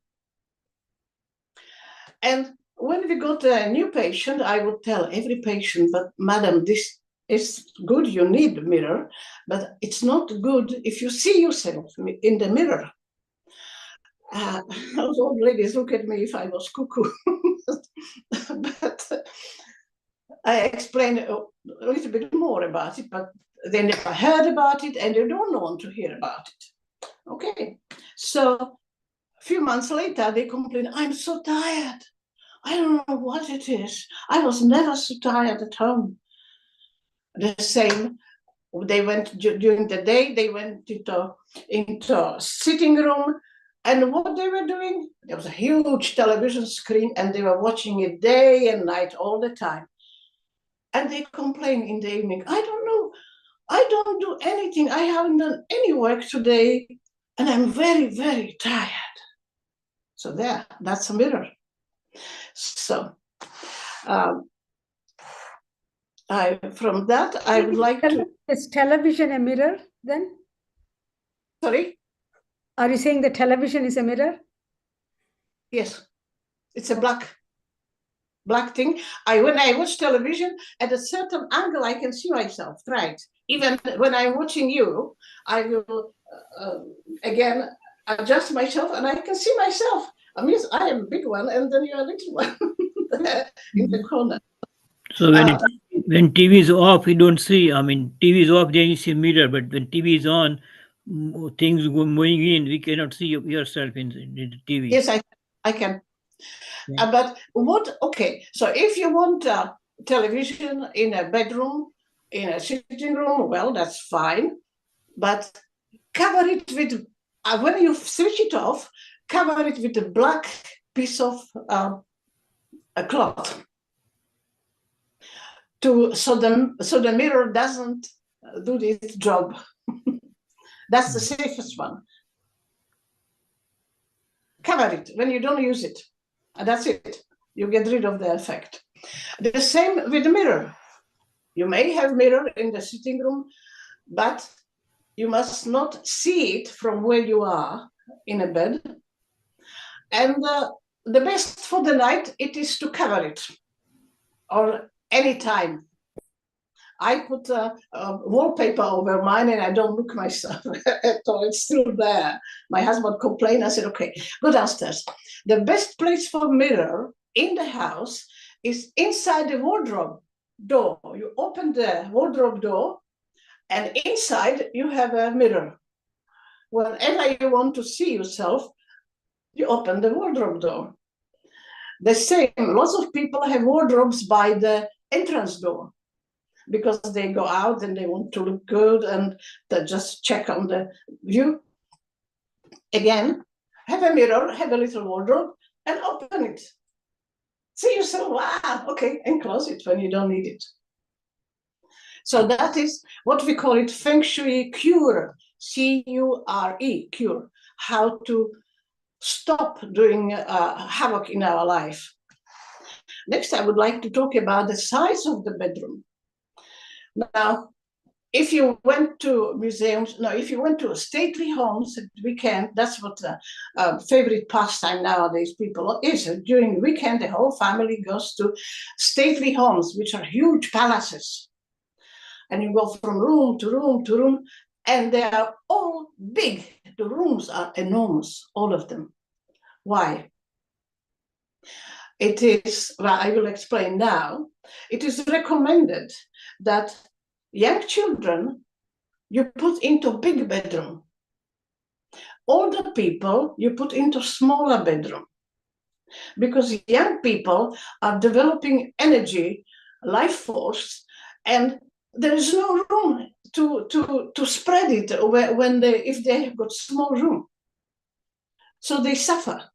And when we got a new patient, I would tell every patient, but madam, this is good, you need a mirror, but it's not good if you see yourself in the mirror. Those old ladies look at me if I was cuckoo. But I explained a little bit more about it, but they never heard about it and they don't want to hear about it. Okay, so a few months later, they complained, I'm so tired. I don't know what it is. I was never so tired at home. The same, they went during the day, they went into sitting room, And what they were doing, there was a huge television screen and they were watching it day and night all the time. And they complain in the evening, I don't know, I don't do anything. I haven't done any work today and I'm very, very tired. So there, that's a mirror. So from that, I would like to... Is television a mirror then? Sorry? Are you saying the television is a mirror? Yes, it's a black thing. When I watch television, at a certain angle, I can see myself, right? Even when I'm watching you, I will, again, adjust myself and I can see myself. I mean, I am a big one and then you're a little one in the corner. So when TV is off, you don't see. I mean, TV is off, then you see mirror. But when TV is on, things moving in, we cannot see yourself in the TV. Yes, I can. Yeah. But what? Okay, so if you want television in a bedroom, in a sitting room, well, that's fine. But cover it with, when you switch it off, cover it with a black piece of a cloth. So the mirror doesn't do this job. That's the safest one. Cover it when you don't use it. And that's it. You get rid of the effect. The same with the mirror. You may have mirror in the sitting room, but you must not see it from where you are in a bed. And the best for the night, it is to cover it, or any time. I put wallpaper over mine and I don't look myself at all. It's still there. My husband complained. I said, okay, go downstairs. The best place for mirror in the house is inside the wardrobe door. You open the wardrobe door and inside you have a mirror. Whenever you want to see yourself, you open the wardrobe door. The same, lots of people have wardrobes by the entrance door, because they go out and they want to look good and they just check on the view. Again, have a mirror, have a little wardrobe and open it. See yourself, wow, okay, and close it when you don't need it. So that is what we call it Feng Shui cure, C-U-R-E, cure, how to stop doing havoc in our life. Next, I would like to talk about the size of the bedroom. Now, if you went to museums, no, if you went to stately homes at the weekend, that's what favorite pastime nowadays people is. During the weekend, the whole family goes to stately homes, which are huge palaces. And you go from room to room to room, and they are all big. The rooms are enormous, all of them. Why? It is, well, I will explain now. It is recommended that young children, you put into big bedroom. Older people, you put into smaller bedroom. Because young people are developing energy, life force, and there is no room to spread it if they have got small room. So they suffer.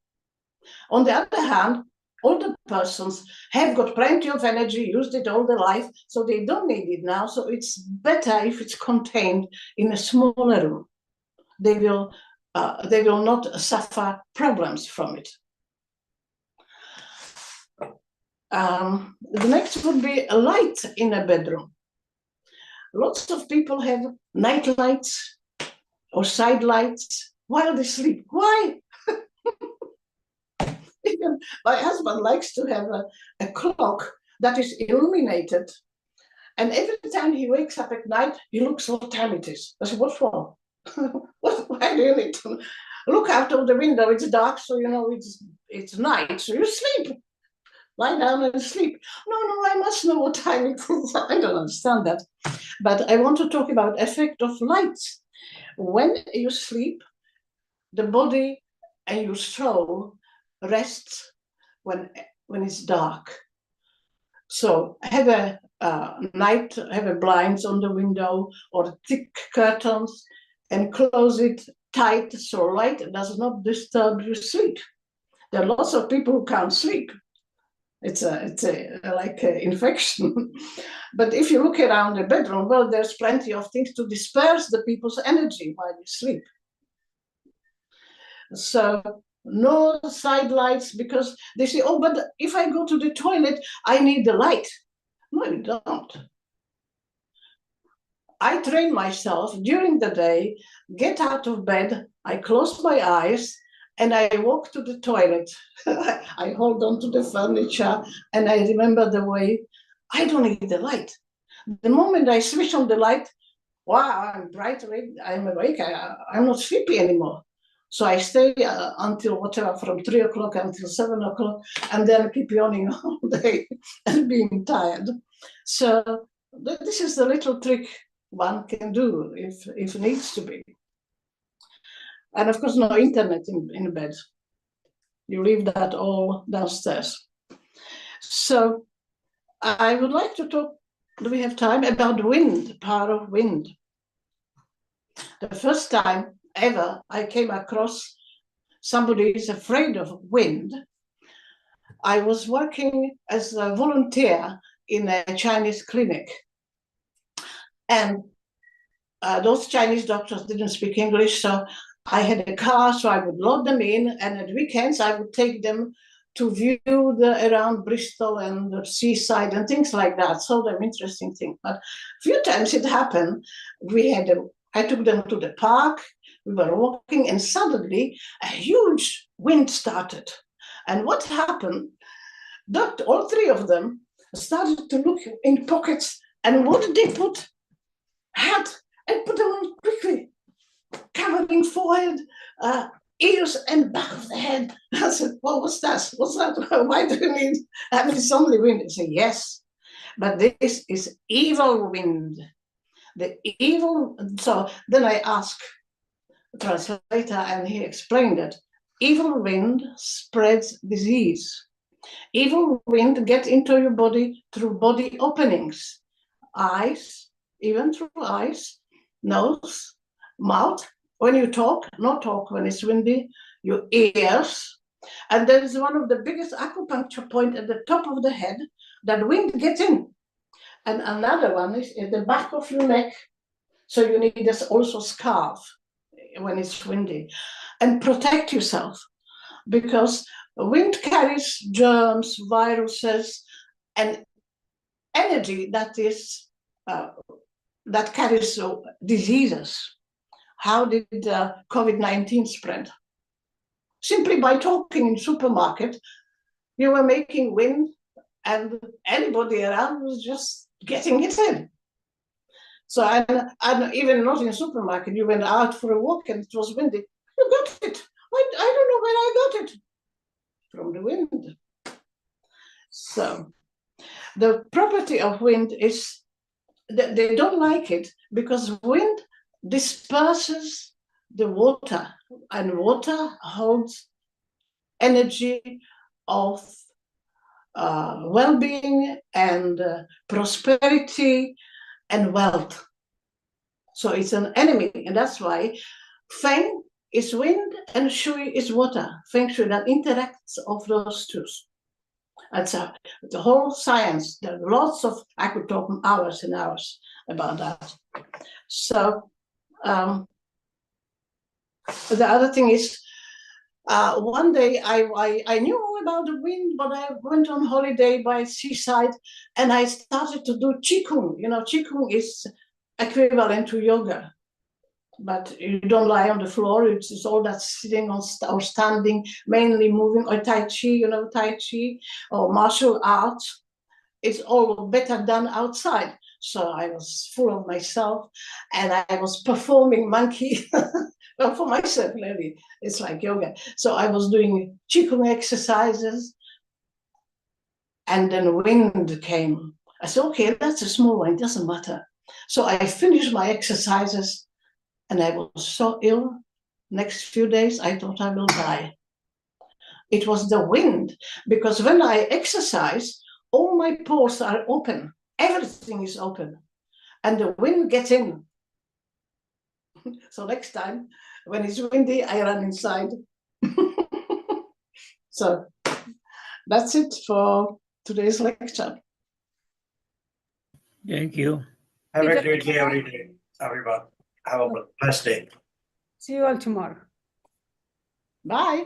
On the other hand, older persons have got plenty of energy, used it all their life, so they don't need it now. So it's better if it's contained in a smaller room. They will not suffer problems from it. The next would be a light in a bedroom. Lots of people have night lights or side lights while they sleep. Why? Even my husband likes to have a clock that is illuminated. And every time he wakes up at night, he looks what time it is. I said, what for? Why do you need to look out of the window? It's dark, so you know it's night, so you sleep. Lie down and sleep. No, I must know what time it is. I don't understand that. But I want to talk about effect of light. When you sleep, the body and your soul rests when it's dark. So have a blinds on the window or thick curtains and close it tight so light does not disturb your sleep. There are lots of people who can't sleep. It's like an infection. But if you look around the bedroom, well, there's plenty of things to disperse the people's energy while you sleep. So no side lights, because they say, oh, but if I go to the toilet, I need the light. No, you don't. I train myself during the day, get out of bed, I close my eyes, and I walk to the toilet. I hold on to the furniture, and I remember the way. I don't need the light. The moment I switch on the light, wow, I'm bright awake, I'm awake, I'm not sleepy anymore. So I stay until whatever, from 3 o'clock until 7 o'clock, and then keep yawning all day and being tired. So this is the little trick one can do if it needs to be. And of course, no internet in bed. You leave that all downstairs. So I would like to talk, do we have time, about wind, power of wind. The first time ever I came across somebody who's afraid of wind, I was working as a volunteer in a Chinese clinic. And those Chinese doctors didn't speak English, so I had a car, so I would load them in, and at weekends I would take them to view around Bristol and the seaside and things like that. So they're interesting things. But a few times it happened, I took them to the park, we were walking, and suddenly a huge wind started. And what happened? All three of them started to look in pockets, and what did they put? Hat, and put them on quickly, covering forehead, ears, and back of the head. I said, well, what's that? What's that? Why do you need? I mean, it's only wind. They said, yes, but this is evil wind. The evil. So then I asked the translator, and he explained it. Evil wind spreads disease. Evil wind gets into your body through body openings, eyes, even through eyes, nose, mouth. When you talk, not talk when it's windy, your ears. And there is one of the biggest acupuncture point at the top of the head that wind gets in. And another one is at the back of your neck. So you need this also scarf when it's windy. And protect yourself, because wind carries germs, viruses, and energy that carries diseases. How did COVID-19 spread? Simply by talking in supermarket. You were making wind, and anybody around was just getting it in. So, and even not in supermarket, you went out for a walk and it was windy. You got it. I don't know where I got it. From the wind. So, the property of wind is that they don't like it because wind disperses the water, and water holds energy of well-being and prosperity and wealth. So it's an enemy, and that's why Feng is wind and Shui is water. Feng Shui, that interacts of those two. That's the whole science. There are lots of, I could talk hours and hours about that. So the other thing is, one day I knew all about the wind, but I went on holiday by seaside and I started to do Qigong. You know, Qigong is equivalent to yoga, but you don't lie on the floor. It's all that sitting on or standing, mainly moving, or Tai Chi, you know, Tai Chi or martial arts. It's all better done outside. So I was full of myself and I was performing monkey. Well, for myself, really, it's like yoga. So I was doing Qigong exercises, and then wind came. I said, okay, that's a small one, it doesn't matter. So I finished my exercises, and I was so ill. Next few days, I thought I will die. It was the wind, because when I exercise, all my pores are open. Everything is open, and the wind gets in. So next time, When it's windy, I run inside. So that's it for today's lecture. Thank you. Have a great day, everyone. Have a blessed day. See you all tomorrow. Bye.